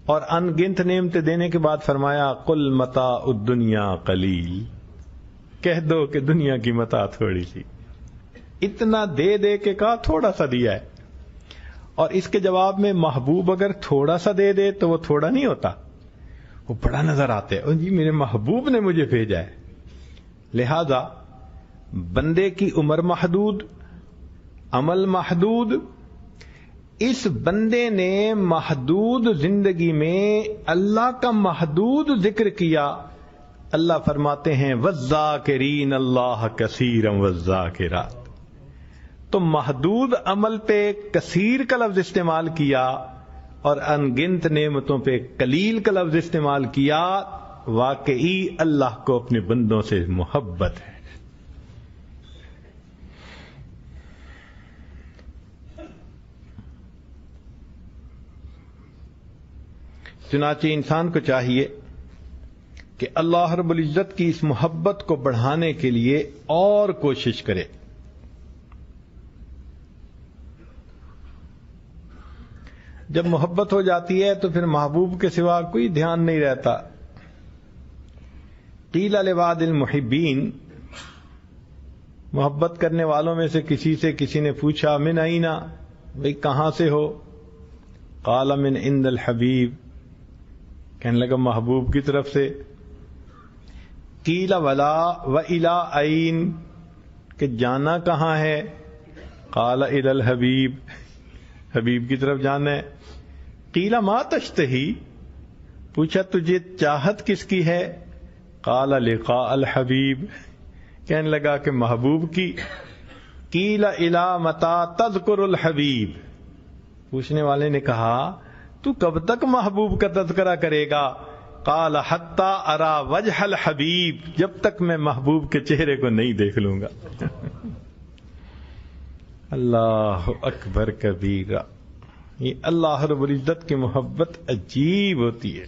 اور ان گنت نعمتیں دینے کے بعد فرمایا قل متاع الدنیا قلیل. کہہ دو کہ دنیا کی متاع تھوڑی سی. اتنا دے دے کے کہا تھوڑا سا دیا ہے. اور اس کے جواب میں محبوب اگر تھوڑا سا دے دے تو وہ تھوڑا نہیں ہوتا، وہ بڑا نظر آتا ہے. جی میرے محبوب نے مجھے بھیجا ہے. لہذا بندے کی عمر محدود، عمل محدود. اس بندے نے محدود زندگی میں اللہ کا محدود ذکر کیا. اللہ فرماتے ہیں وَالذَّاكِرِينَ اللَّهَ كَثِيرًا وَالذَّاكِرَاتِ. تو محدود عمل پہ کثیر کا لفظ استعمال کیا اور ان گنت نعمتوں پہ قلیل کا لفظ استعمال کیا. واقعی اللہ کو اپنے بندوں سے محبت ہے. چنانچہ انسان کو چاہیے کہ اللہ رب العزت کی اس محبت کو بڑھانے کے لیے اور کوشش کرے. جب محبت ہو جاتی ہے تو پھر محبوب کے سوا کوئی دھیان نہیں رہتا. قیل لبعض المحبین، محبت کرنے والوں میں سے کسی نے پوچھا من اینا، بھئی کہاں سے ہو؟ قال من عند الحبیب، کہنے لگا محبوب کی طرف سے. قیل ولا وإلی این، کہ جانا کہاں ہے؟ قال الی الحبیب، حبیب کی طرف جانا ہے. قیل ما تشتہی، پوچھا تجھے چاہت کس کی ہے؟ قال لقاء الحبیب، کہنے لگا کہ محبوب کی. قیل الی متی تذکر الحبیب، پوچھنے والے نے کہا تو کب تک محبوب کا تذکرہ کرے گا؟ قال حتی ارا وجہ الحبیب، جب تک میں محبوب کے چہرے کو نہیں دیکھ لوں گا. اللہ اکبر کبیرہ. یہ اللہ رب العزت کی محبت عجیب ہوتی ہے.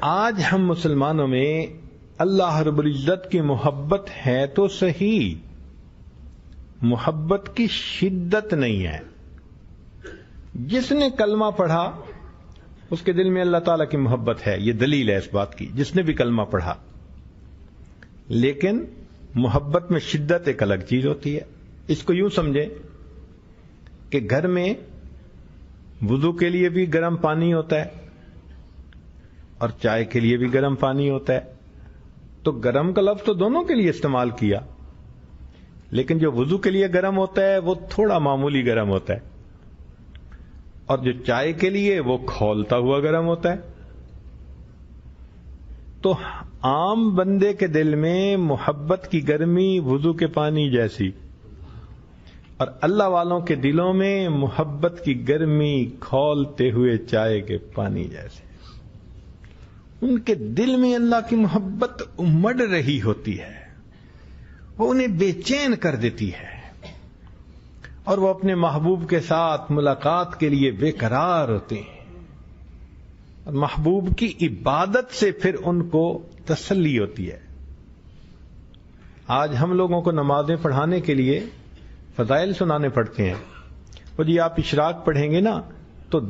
آج ہم مسلمانوں میں اللہ رب العزت کی محبت ہے تو صحیح، محبت کی شدت نہیں ہے. جس نے کلمہ پڑھا اس کے دل میں اللہ تعالیٰ کی محبت ہے. یہ دلیل ہے اس بات کی جس نے بھی کلمہ پڑھا. لیکن محبت میں شدت ایک الگ چیز ہوتی ہے. اس کو یوں سمجھیں کہ گھر میں وضو کے لیے بھی گرم پانی ہوتا ہے اور چائے کے لیے بھی گرم پانی ہوتا ہے. تو گرم کا لفظ تو دونوں کے لیے استعمال کیا، لیکن جو وضو کے لیے گرم ہوتا ہے وہ تھوڑا معمولی گرم ہوتا ہے، اور جو چائے کے لیے وہ کھولتا ہوا گرم ہوتا ہے. تو عام بندے کے دل میں محبت کی گرمی وضو کے پانی جیسی، اور اللہ والوں کے دلوں میں محبت کی گرمی کھولتے ہوئے چائے کے پانی جیسے. ان کے دل میں اللہ کی محبت امڑ رہی ہوتی ہے، وہ انہیں بے چین کر دیتی ہے، اور وہ اپنے محبوب کے ساتھ ملاقات کے لیے بے قرار ہوتے ہیں. اور محبوب کی عبادت سے پھر ان کو تسلی ہوتی ہے. آج ہم لوگوں کو نمازیں پڑھانے کے لیے فضائل سنانے پڑتے ہیں. وہ جی آپ اشراق پڑھیں گے نا تو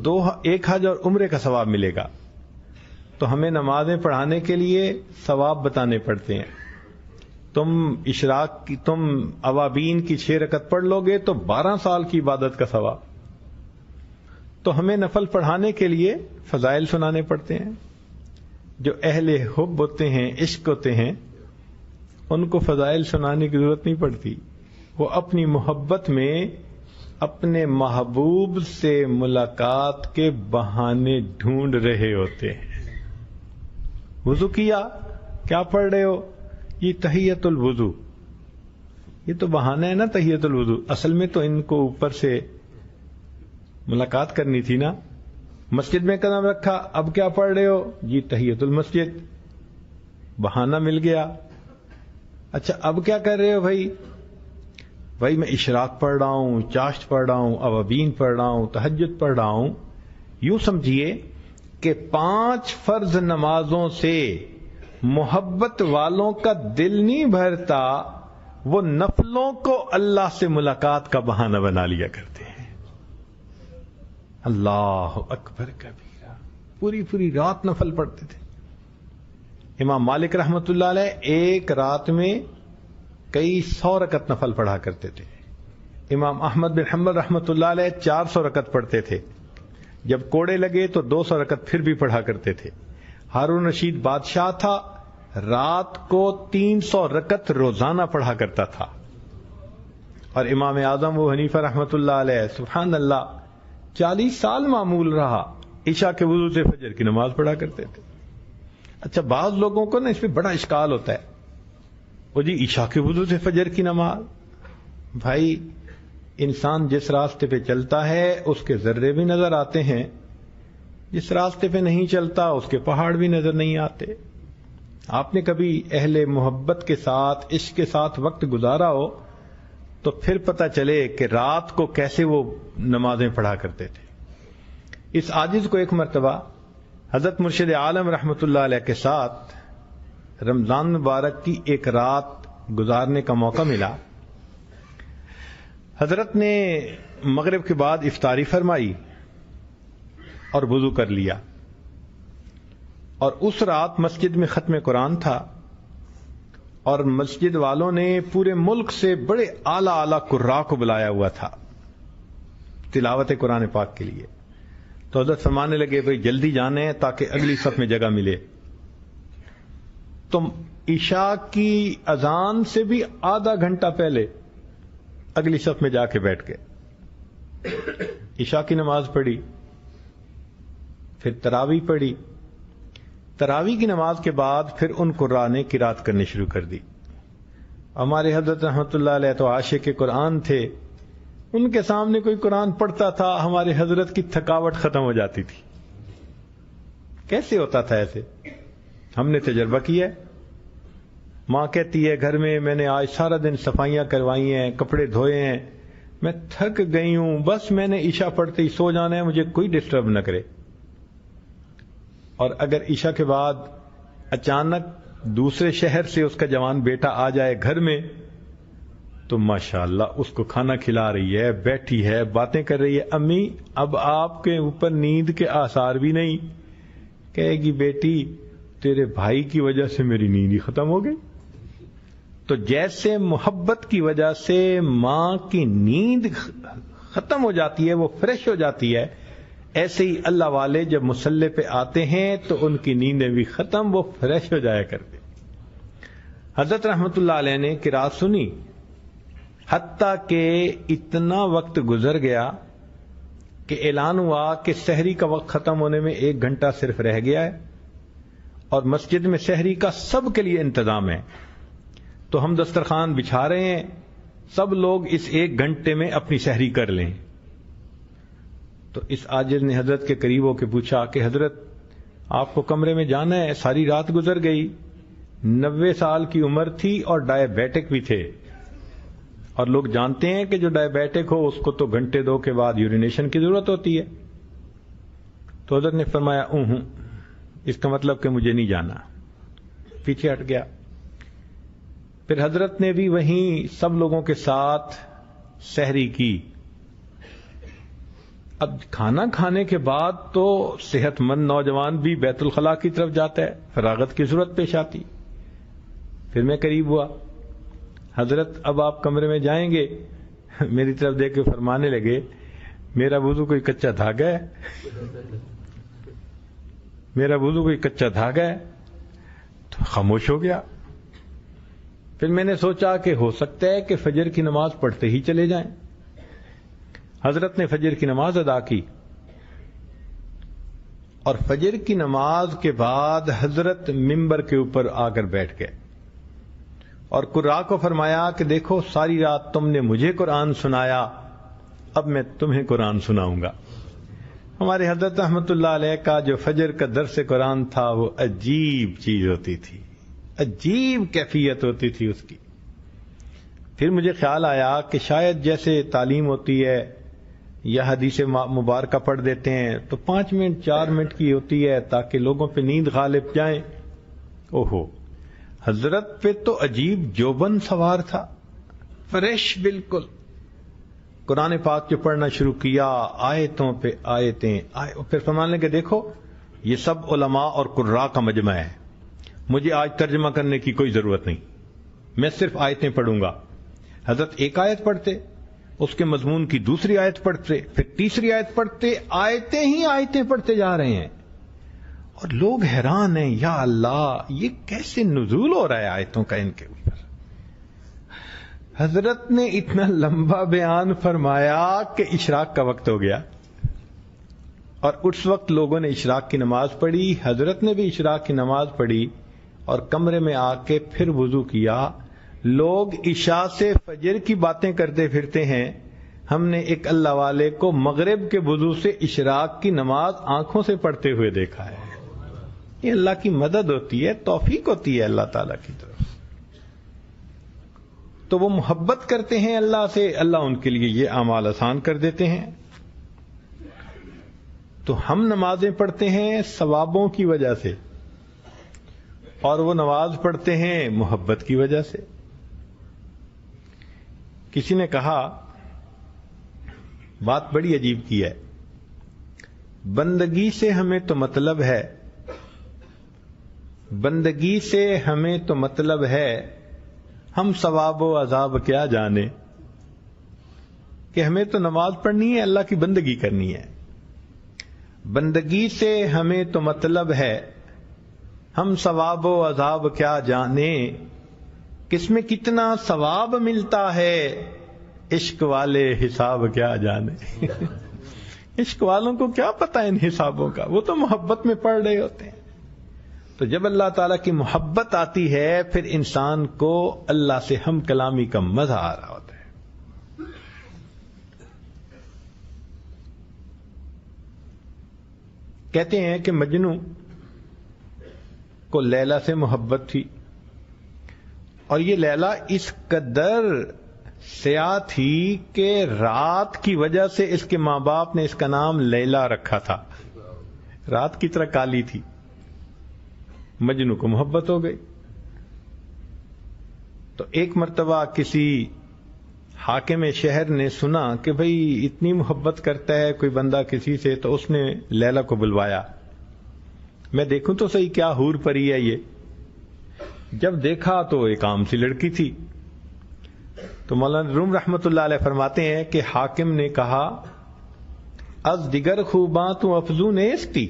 ایک حج اور عمرے کا ثواب ملے گا. تو ہمیں نمازیں پڑھانے کے لیے ثواب بتانے پڑتے ہیں. تم اوابین کی 6 رکعت پڑھ لو گے تو 12 سال کی عبادت کا ثواب. تو ہمیں نفل پڑھانے کے لیے فضائل سنانے پڑتے ہیں. جو اہل حب ہوتے ہیں، عشق ہوتے ہیں، ان کو فضائل سنانے کی ضرورت نہیں پڑتی. وہ اپنی محبت میں اپنے محبوب سے ملاقات کے بہانے ڈھونڈ رہے ہوتے ہیں. وضو کیا، کیا پڑھ رہے ہو؟ یہ تحیت الوضو. یہ تو بہانہ ہے نا تحیت الوضو. اصل میں تو ان کو اوپر سے ملاقات کرنی تھی نا. مسجد میں قدم رکھا، اب کیا پڑھ رہے ہو؟ جی تحیت المسجد. بہانہ مل گیا. اچھا اب کیا کر رہے ہو بھائی میں اشراق پڑھ رہا ہوں، چاشت پڑھ رہا ہوں، اوابین پڑھ رہا ہوں، تہجد پڑھ رہا ہوں. یوں سمجھیے کہ 5 فرض نمازوں سے محبت والوں کا دل نہیں بھرتا، وہ نفلوں کو اللہ سے ملاقات کا بہانہ بنا لیا کرتے ہیں. اللہ اکبر کبیرہ. پوری رات نفل پڑھتے تھے. امام مالک رحمت اللہ علیہ ایک رات میں کئی 100 رکعت نفل پڑھا کرتے تھے. امام احمد بن حنبل رحمت اللہ علیہ 400 رکعت پڑھتے تھے. جب کوڑے لگے تو 200 رکعت پھر بھی پڑھا کرتے تھے. ہارون رشید بادشاہ تھا، رات کو 300 رکعت روزانہ پڑھا کرتا تھا. اور امام اعظم ابو حنیفہ رحمت اللہ علیہ سبحان اللہ 40 سال معمول رہا، عشاء کے وضو سے فجر کی نماز پڑھا کرتے تھے. اچھا بعض لوگوں کو نا اس میں بڑا اشکال ہوتا ہے، وہ جی عشاء کے وضو سے فجر کی نماز. بھائی انسان جس راستے پہ چلتا ہے اس کے ذرے بھی نظر آتے ہیں، جس راستے پہ نہیں چلتا اس کے پہاڑ بھی نظر نہیں آتے. آپ نے کبھی اہل محبت کے ساتھ، عشق کے ساتھ وقت گزارا ہو تو پھر پتہ چلے کہ رات کو کیسے وہ نمازیں پڑھا کرتے تھے. اس عاجز کو ایک مرتبہ حضرت مرشد عالم رحمت اللہ علیہ کے ساتھ رمضان مبارک کی ایک رات گزارنے کا موقع ملا. حضرت نے مغرب کے بعد افطاری فرمائی اور وضو کر لیا، اور اس رات مسجد میں ختم قرآن تھا، اور مسجد والوں نے پورے ملک سے بڑے اعلیٰ قراء کو بلایا ہوا تھا تلاوت قرآن پاک کے لیے. تو حضرت فرمانے لگے بھائی جلدی جانے تاکہ اگلی صف میں جگہ ملے. تو عشاء کی اذان سے بھی آدھا گھنٹہ پہلے اگلی صف میں جا کے بیٹھ گئے. عشاء کی نماز پڑھی، پھر تراویح پڑھی. تراویح کی نماز کے بعد پھر ان قراء نے قرات کرنی شروع کر دی. ہمارے حضرت رحمت اللہ علیہ تو عاشق قرآن تھے، ان کے سامنے کوئی قرآن پڑھتا تھا ہمارے حضرت کی تھکاوٹ ختم ہو جاتی تھی. کیسے ہوتا تھا ایسے؟ ہم نے تجربہ کیا ہے. ماں کہتی ہے گھر میں نے آج سارا دن صفائیاں کروائی ہیں، کپڑے دھوئے ہیں، میں تھک گئی ہوں، بس میں نے عشاء پڑھتے ہی سو جانا ہے، مجھے کوئی ڈسٹرب نہ کرے. اور اگر عشاء کے بعد اچانک دوسرے شہر سے اس کا جوان بیٹا آ جائے گھر میں تو ماشاءاللہ اس کو کھانا کھلا رہی ہے، بیٹھی ہے، باتیں کر رہی ہے. امی اب آپ کے اوپر نیند کے آثار بھی نہیں. کہے گی بیٹی تیرے بھائی کی وجہ سے میری نیند ہی ختم ہو گئی. تو جیسے محبت کی وجہ سے ماں کی نیند ختم ہو جاتی ہے، وہ فریش ہو جاتی ہے، ایسے ہی اللہ والے جب مصلی پہ آتے ہیں تو ان کی نیندیں بھی ختم، وہ فریش ہو جایا کرتے. حضرت رحمت اللہ علیہ نے قرات سنی، حتیٰ کہ اتنا وقت گزر گیا کہ اعلان ہوا کہ سحری کا وقت ختم ہونے میں 1 گھنٹہ صرف رہ گیا ہے اور مسجد میں سحری کا سب کے لیے انتظام ہے. تو ہم دسترخوان بچھا رہے ہیں، سب لوگ اس 1 گھنٹے میں اپنی سحری کر لیں. تو اس عاجز نے حضرت کے قریب ہو کے پوچھا کہ حضرت آپ کو کمرے میں جانا ہے، ساری رات گزر گئی. 90 سال کی عمر تھی اور ڈائبیٹک بھی تھے، اور لوگ جانتے ہیں کہ جو ڈائبیٹک ہو اس کو تو گھنٹے 2 کے بعد یورینیشن کی ضرورت ہوتی ہے. تو حضرت نے فرمایا اس کا مطلب کہ مجھے نہیں جانا. پیچھے ہٹ گیا. پھر حضرت نے بھی وہیں سب لوگوں کے ساتھ سحری کی. اب کھانا کھانے کے بعد تو صحت مند نوجوان بھی بیت الخلاء کی طرف جاتا ہے، فراغت کی ضرورت پیش آتی. پھر میں قریب ہوا، حضرت اب آپ کمرے میں جائیں گے؟ میری طرف دیکھ کے فرمانے لگے میرا وضو کوئی کچا دھاگا ہے، میرا وضو کوئی کچا دھاگا ہے. تو خاموش ہو گیا. پھر میں نے سوچا کہ ہو سکتا ہے کہ فجر کی نماز پڑھتے ہی چلے جائیں. حضرت نے فجر کی نماز ادا کی، اور فجر کی نماز کے بعد حضرت ممبر کے اوپر آ کر بیٹھ گئے اور قراء کو فرمایا کہ دیکھو ساری رات تم نے مجھے قرآن سنایا، اب میں تمہیں قرآن سناؤں گا. ہمارے حضرت رحمت اللہ علیہ کا جو فجر کا درس قرآن تھا وہ عجیب چیز ہوتی تھی، عجیب کیفیت ہوتی تھی اس کی. پھر مجھے خیال آیا کہ شاید جیسے تعلیم ہوتی ہے یا حدیث مبارکہ پڑھ دیتے ہیں تو 5 منٹ 4 منٹ کی ہوتی ہے تاکہ لوگوں پہ نیند غالب جائیں. اوہو، حضرت پہ تو عجیب جوبن سوار تھا، فریش بالکل. قرآن پاک جو پڑھنا شروع کیا، آیتوں پہ آیتیں پھر فرمانے لگے دیکھو یہ سب علماء اور قراء کا مجمع ہے، مجھے آج ترجمہ کرنے کی کوئی ضرورت نہیں، میں صرف آیتیں پڑھوں گا. حضرت ایک آیت پڑھتے، اس کے مضمون کی دوسری آیت پڑھتے، پھر تیسری آیت پڑھتے، آیتیں ہی آیتیں پڑھتے جا رہے ہیں. اور لوگ حیران ہیں، یا اللہ یہ کیسے نزول ہو رہا ہے آیتوں کا ان کے اوپر. حضرت نے اتنا لمبا بیان فرمایا کہ اشراق کا وقت ہو گیا، اور اس وقت لوگوں نے اشراق کی نماز پڑھی، حضرت نے بھی اشراق کی نماز پڑھی اور کمرے میں آ کے پھر وضو کیا. لوگ عشاء سے فجر کی باتیں کرتے پھرتے ہیں، ہم نے ایک اللہ والے کو مغرب کے وضو سے اشراق کی نماز آنکھوں سے پڑھتے ہوئے دیکھا ہے. یہ اللہ کی مدد ہوتی ہے، توفیق ہوتی ہے اللہ تعالی کی طرف. تو وہ محبت کرتے ہیں اللہ سے، اللہ ان کے لیے یہ اعمال آسان کر دیتے ہیں. تو ہم نمازیں پڑھتے ہیں ثوابوں کی وجہ سے، اور وہ نماز پڑھتے ہیں محبت کی وجہ سے. کسی نے کہا بات بڑی عجیب کی ہے، بندگی سے ہمیں تو مطلب ہے، بندگی سے ہمیں تو مطلب ہے، ہم ثواب و عذاب کیا جانے. کہ ہمیں تو نماز پڑھنی ہے، اللہ کی بندگی کرنی ہے. بندگی سے ہمیں تو مطلب ہے، ہم ثواب و عذاب کیا جانے. کس میں کتنا ثواب ملتا ہے، عشق والے حساب کیا جانے. عشق والوں کو کیا پتہ ان حسابوں کا، وہ تو محبت میں پڑھ رہے ہوتے ہیں. تو جب اللہ تعالیٰ کی محبت آتی ہے پھر انسان کو اللہ سے ہم کلامی کا مزہ آ رہا ہوتا ہے. کہتے ہیں کہ مجنو کو لیلا سے محبت تھی، اور یہ لیلا اس قدر سیاہ تھی کہ رات کی وجہ سے اس کے ماں باپ نے اس کا نام لیلا رکھا تھا. رات کی طرح کالی تھی. مجنو کو محبت ہو گئی. تو ایک مرتبہ کسی حاکم شہر نے سنا کہ بھئی اتنی محبت کرتا ہے کوئی بندہ کسی سے، تو اس نے لیلا کو بلوایا، میں دیکھوں تو صحیح کیا حور پری ہے یہ۔ جب دیکھا تو ایک عام سی لڑکی تھی۔ تو مولانا روم رحمت اللہ علیہ فرماتے ہیں کہ حاکم نے کہا از دیگر خوباں تو افزون ایستی،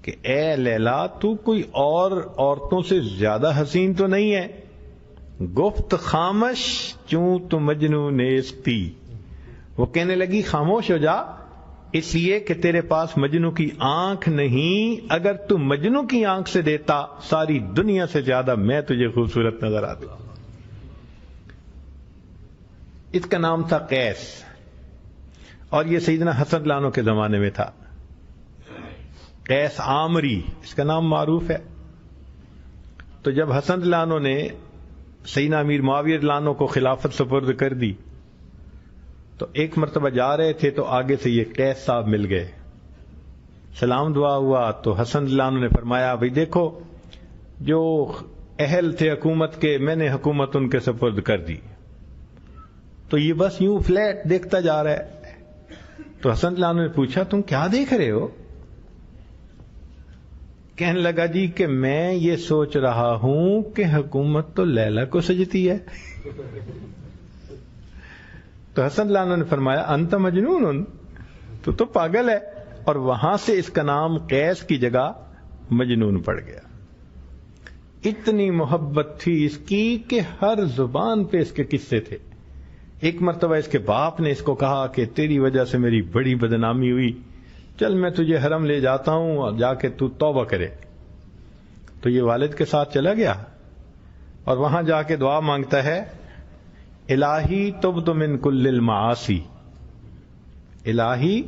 کہ اے لیلا تو کوئی اور عورتوں سے زیادہ حسین تو نہیں ہے؟ گفت خامش چوں تو مجنوں نیستی، وہ کہنے لگی خاموش ہو جا، اس لیے کہ تیرے پاس مجنوں کی آنکھ نہیں، اگر تو مجنوں کی آنکھ سے دیتا ساری دنیا سے زیادہ میں تجھے خوبصورت نظر آتی۔ اس کا نام تھا قیس، اور یہ سیدنا حسن لانو کے زمانے میں تھا۔ قیس عامری اس کا نام معروف ہے۔ تو جب حسن لانو نے سیدنا امیر معاویہ لانو کو خلافت سپرد کر دی، تو ایک مرتبہ جا رہے تھے تو آگے سے یہ قیس صاحب مل گئے، سلام دعا ہوا تو حسن لانو نے فرمایا بھئی دیکھو جو اہل تھے حکومت کے میں نے حکومت ان کے سپرد کر دی، تو یہ بس یوں فلیٹ دیکھتا جا رہا ہے۔ تو حسن لانو نے پوچھا تم کیا دیکھ رہے ہو؟ کہنے لگا جی کہ میں یہ سوچ رہا ہوں کہ حکومت تو لیلا کو سجتی ہے۔ تو حسن لانو نے فرمایا انت مجنون، تو پاگل ہے، اور وہاں سے اس کا نام قیس کی جگہ مجنون پڑ گیا۔ اتنی محبت تھی اس کی کہ ہر زبان پہ اس کے قصے تھے۔ ایک مرتبہ اس کے باپ نے اس کو کہا کہ تیری وجہ سے میری بڑی بدنامی ہوئی، چل میں تجھے حرم لے جاتا ہوں اور جا کے تو توبہ کرے۔ تو یہ والد کے ساتھ چلا گیا اور وہاں جا کے دعا مانگتا ہے الہی تبت من کل المعاصی، الہی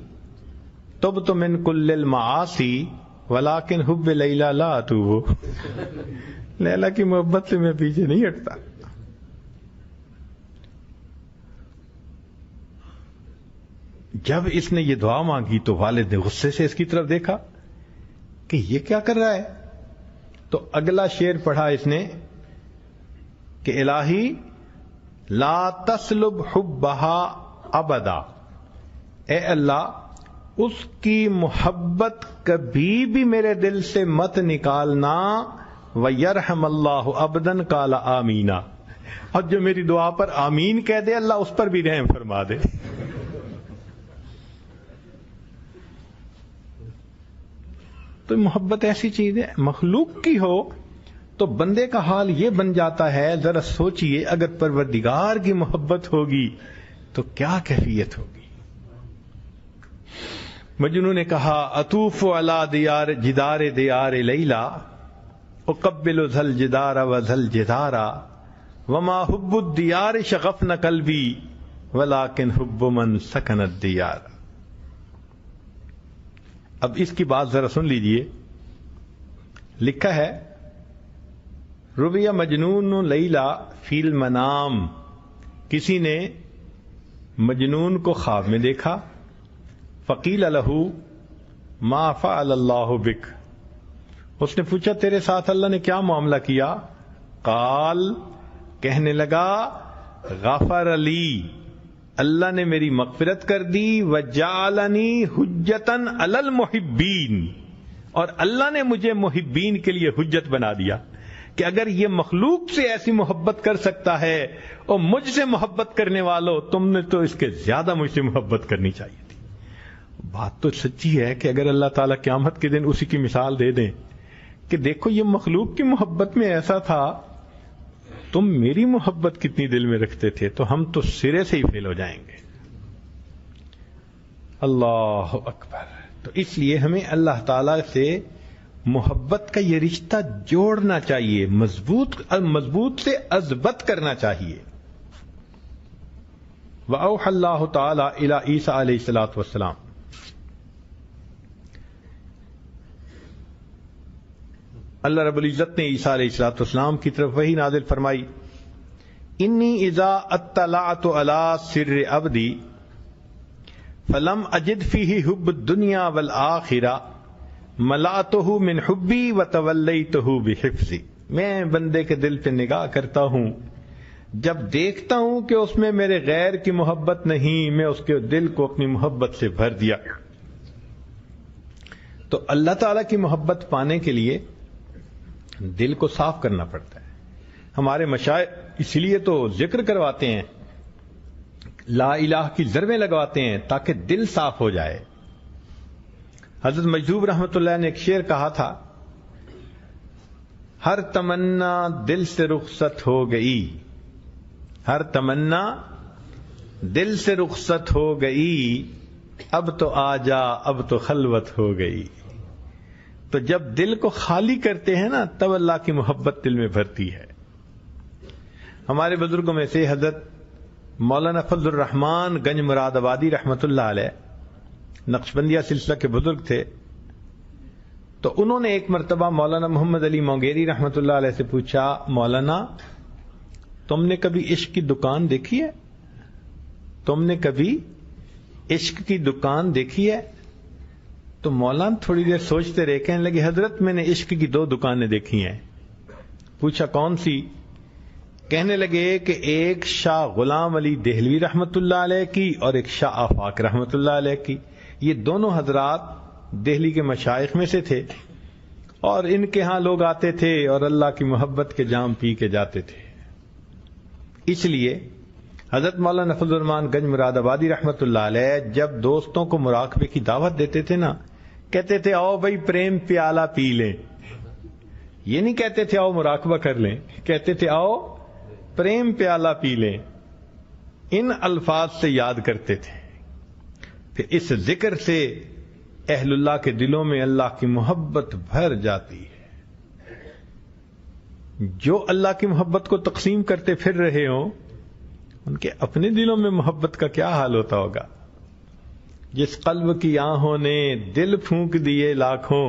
تبت من کل المعاصی ولکن حب لیلا لا اتوب، لیلا کی محبت سے میں پیچھے نہیں ہٹتا۔ جب اس نے یہ دعا مانگی تو والد نے غصے سے اس کی طرف دیکھا کہ یہ کیا کر رہا ہے، تو اگلا شعر پڑھا اس نے کہ الہی لا تسلب حبہا ابدا، اے اللہ اس کی محبت کبھی بھی میرے دل سے مت نکالنا، وَيَرْحَمَ اللَّهُ عَبْدًا قَالَ آمینہ، اور جو میری دعا پر آمین کہہ دے اللہ اس پر بھی رحم فرما دے۔ تو محبت ایسی چیز ہے، مخلوق کی ہو تو بندے کا حال یہ بن جاتا ہے، ذرا سوچئے اگر پروردگار کی محبت ہوگی تو کیا کیفیت ہوگی۔ مجنوں نے کہا اطوف علی دیار جدار دیار لیلا اقبل ذل جدار و ذل جدارا وما حب الدیار شغفن قلبی ولکن حب من سکن الدیار۔ اب اس کی بات ذرا سن لیجئے، لکھا ہے رویہ مجنون لیلا فی المنام، کسی نے مجنون کو خواب میں دیکھا، فقیل لہ ما فعل اللہ بک، اس نے پوچھا تیرے ساتھ اللہ نے کیا معاملہ کیا؟ قال، کہنے لگا غفر لی، اللہ نے میری مغفرت کر دی، وجعلنی حجتاً علی المحبین، اور اللہ نے مجھے محبین کے لیے حجت بنا دیا کہ اگر یہ مخلوق سے ایسی محبت کر سکتا ہے اور مجھ سے محبت کرنے والوں تم نے تو اس کے زیادہ مجھ سے محبت کرنی چاہیے تھی۔ بات تو سچی ہے کہ اگر اللہ تعالیٰ قیامت کے دن اسی کی مثال دے دیں کہ دیکھو یہ مخلوق کی محبت میں ایسا تھا، تم میری محبت کتنی دل میں رکھتے تھے، تو ہم تو سرے سے ہی فیل ہو جائیں گے۔ اللہ اکبر۔ تو اس لیے ہمیں اللہ تعالی سے محبت کا یہ رشتہ جوڑنا چاہیے، مضبوط سے اضبط کرنا چاہیے۔ وَأَوْحَى اللَّهُ تَعَالَى إِلَى عِيسَىٰ علیہ الصلوٰۃ والسلام، اللہ رب العزت نے عیسیٰ علیہ الصلوٰۃ والسلام کی طرف وحی نازل فرمائی، انی اذا اطلعت علی سر عبدی فلم اجد فیہ حب الدنیا والآخرہ ملأتہ من حبی وتولیتہ بحفظی، میں بندے کے دل پہ نگاہ کرتا ہوں، جب دیکھتا ہوں کہ اس میں میرے غیر کی محبت نہیں، میں اس کے دل کو اپنی محبت سے بھر دیا۔ تو اللہ تعالی کی محبت پانے کے لیے دل کو صاف کرنا پڑتا ہے۔ ہمارے مشائخ اس لیے تو ذکر کرواتے ہیں، لا الہ کی ضربیں لگواتے ہیں تاکہ دل صاف ہو جائے۔ حضرت مجذوب رحمۃ اللہ نے ایک شعر کہا تھا، ہر تمنا دل سے رخصت ہو گئی، ہر تمنا دل سے رخصت ہو گئی، اب تو آ جا اب تو خلوت ہو گئی۔ تو جب دل کو خالی کرتے ہیں نا تب اللہ کی محبت دل میں بھرتی ہے۔ ہمارے بزرگوں میں سے حضرت مولانا فضل الرحمان گنج مراد آبادی رحمۃ اللہ علیہ نقشبندیہ سلسلہ کے بزرگ تھے، تو انہوں نے ایک مرتبہ مولانا محمد علی مونگیری رحمۃ اللہ علیہ سے پوچھا، مولانا تم نے کبھی عشق کی دکان دیکھی ہے؟ تم نے کبھی عشق کی دکان دیکھی ہے؟ تو مولانا تھوڑی دیر سوچتے رہے، کہنے لگے حضرت میں نے عشق کی 2 دکانیں دیکھی ہیں۔ پوچھا کون سی؟ کہنے لگے کہ ایک شاہ غلام علی دہلوی رحمۃ اللہ علیہ کی اور ایک شاہ آفاق رحمۃ اللہ علیہ کی۔ یہ دونوں حضرات دہلی کے مشائخ میں سے تھے اور ان کے ہاں لوگ آتے تھے اور اللہ کی محبت کے جام پی کے جاتے تھے۔ اس لیے حضرت مولانا فضل الرحمان گنج مراد آبادی رحمۃ اللہ علیہ جب دوستوں کو مراقبے کی دعوت دیتے تھے نا، کہتے تھے آؤ بھائی پریم پیالہ پی لیں۔ یہ نہیں کہتے تھے آؤ مراقبہ کر لیں، کہتے تھے آؤ پریم پیالہ پی لیں۔ ان الفاظ سے یاد کرتے تھے۔ پھر اس ذکر سے اہل اللہ کے دلوں میں اللہ کی محبت بھر جاتی ہے۔ جو اللہ کی محبت کو تقسیم کرتے پھر رہے ہوں ان کے اپنے دلوں میں محبت کا کیا حال ہوتا ہوگا۔ جس قلب کی آہوں نے دل پھونک دیے لاکھوں،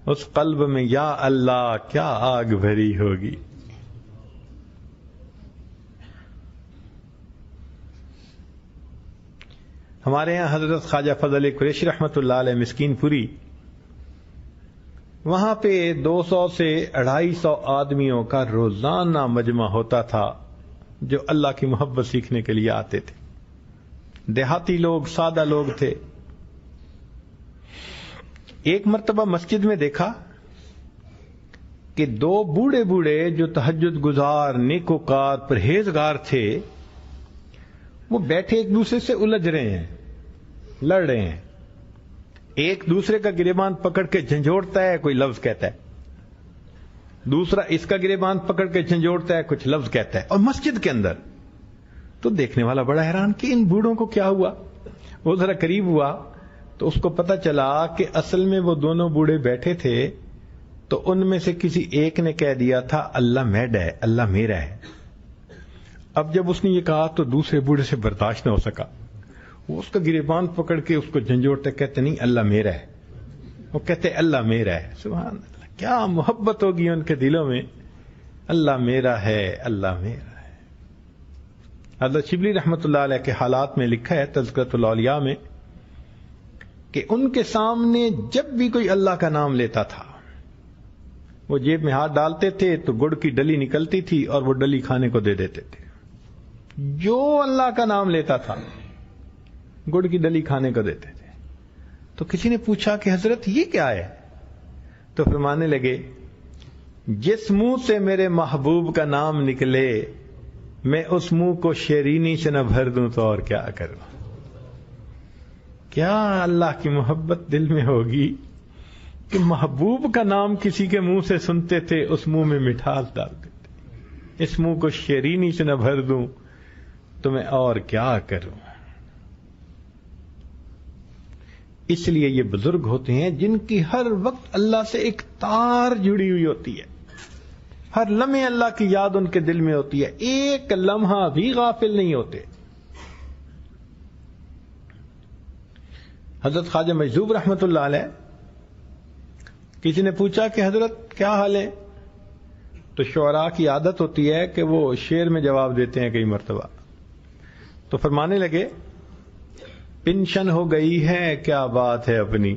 اس قلب میں یا اللہ کیا آگ بھری ہوگی۔ ہمارے ہاں حضرت خواجہ فضل قریشی رحمۃ اللہ علیہ مسکین پوری، وہاں پہ 200 سے 250 آدمیوں کا روزانہ مجمع ہوتا تھا جو اللہ کی محبت سیکھنے کے لیے آتے تھے۔ دیہاتی لوگ، سادہ لوگ تھے۔ ایک مرتبہ مسجد میں دیکھا کہ 2 بوڑھے جو تہجد گزار، نیکوکار، پرہیزگار تھے، وہ بیٹھے ایک دوسرے سے الجھ رہے ہیں، لڑ رہے ہیں۔ ایک دوسرے کا گریبان پکڑ کے جھنجھوڑتا ہے، کوئی لفظ کہتا ہے، دوسرا اس کا گریبان پکڑ کے جھنجھوڑتا ہے، کچھ لفظ کہتا ہے، اور مسجد کے اندر۔ تو دیکھنے والا بڑا حیران کہ ان بوڑھوں کو کیا ہوا۔ وہ ذرا قریب ہوا تو اس کو پتا چلا کہ اصل میں وہ دونوں بوڑھے بیٹھے تھے تو ان میں سے کسی ایک نے کہہ دیا تھا اللہ میڈ ہے، اللہ میرا ہے۔ اب جب اس نے یہ کہا تو دوسرے بوڑھے سے برداشت نہ ہو سکا، وہ اس کا گریبان پکڑ کے اس کو جھنجھوڑتے، کہتے نہیں اللہ میرا ہے، وہ کہتے اللہ میرا ہے۔ سبحان اللہ، کیا محبت ہوگی ان کے دلوں میں، اللہ میرا ہے، اللہ میرا ہے۔ حضرت شبلی رحمۃ اللہ علیہ کے حالات میں لکھا ہے تذکرۃ الاولیاء میں کہ ان کے سامنے جب بھی کوئی اللہ کا نام لیتا تھا وہ جیب میں ہاتھ ڈالتے تھے تو گڑ کی ڈلی نکلتی تھی اور وہ ڈلی کھانے کو دے دیتے تھے۔ جو اللہ کا نام لیتا تھا گڑ کی ڈلی کھانے کو دیتے تھے۔ تو کسی نے پوچھا کہ حضرت یہ کیا ہے؟ تو فرمانے لگے جس منہ سے میرے محبوب کا نام نکلے میں اس منہ کو شیرینی سے نہ بھر دوں تو اور کیا کروں۔ کیا اللہ کی محبت دل میں ہوگی کہ محبوب کا نام کسی کے منہ سے سنتے تھے اس منہ میں مٹھاس ڈالتے تھے، اس منہ کو شیرینی سے نہ بھر دوں تو میں اور کیا کروں۔ اس لیے یہ بزرگ ہوتے ہیں جن کی ہر وقت اللہ سے ایک تار جڑی ہوئی ہوتی ہے، ہر لمحے اللہ کی یاد ان کے دل میں ہوتی ہے، ایک لمحہ بھی غافل نہیں ہوتے۔ حضرت خواجہ مجذوب رحمۃ اللہ علیہ، کسی نے پوچھا کہ حضرت کیا حال ہے؟ تو شعراء کی عادت ہوتی ہے کہ وہ شعر میں جواب دیتے ہیں کئی مرتبہ۔ تو فرمانے لگے پنشن ہو گئی ہے کیا بات ہے اپنی،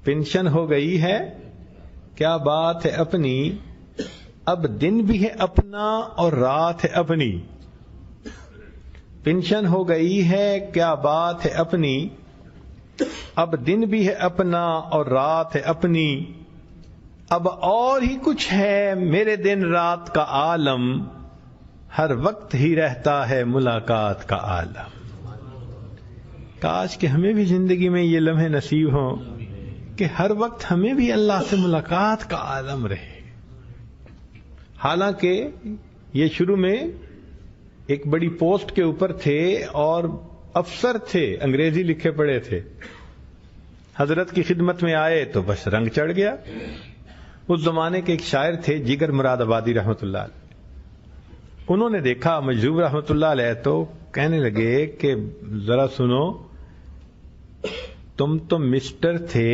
پنشن ہو گئی ہے کیا بات ہے اپنی، اب دن بھی ہے اپنا اور رات ہے اپنی. پینشن ہو گئی ہے کیا بات ہے اپنی. اب دن بھی ہے اپنا اور رات ہے اپنی. اب اور ہی کچھ ہے میرے دن رات کا عالم. ہر وقت ہی رہتا ہے ملاقات کا عالم. کاش کہ ہمیں بھی زندگی میں یہ لمحے نصیب ہوں کہ ہر وقت ہمیں بھی اللہ سے ملاقات کا عالم رہے. حالانکہ یہ شروع میں ایک بڑی پوسٹ کے اوپر تھے اور افسر تھے, انگریزی لکھے پڑے تھے. حضرت کی خدمت میں آئے تو بس رنگ چڑھ گیا. اس زمانے کے ایک شاعر تھے جگر مراد آبادی رحمت اللہ علیہ. انہوں نے دیکھا مجذوب رحمت اللہ علیہ تو کہنے لگے کہ ذرا سنو, تم تو مسٹر تھے,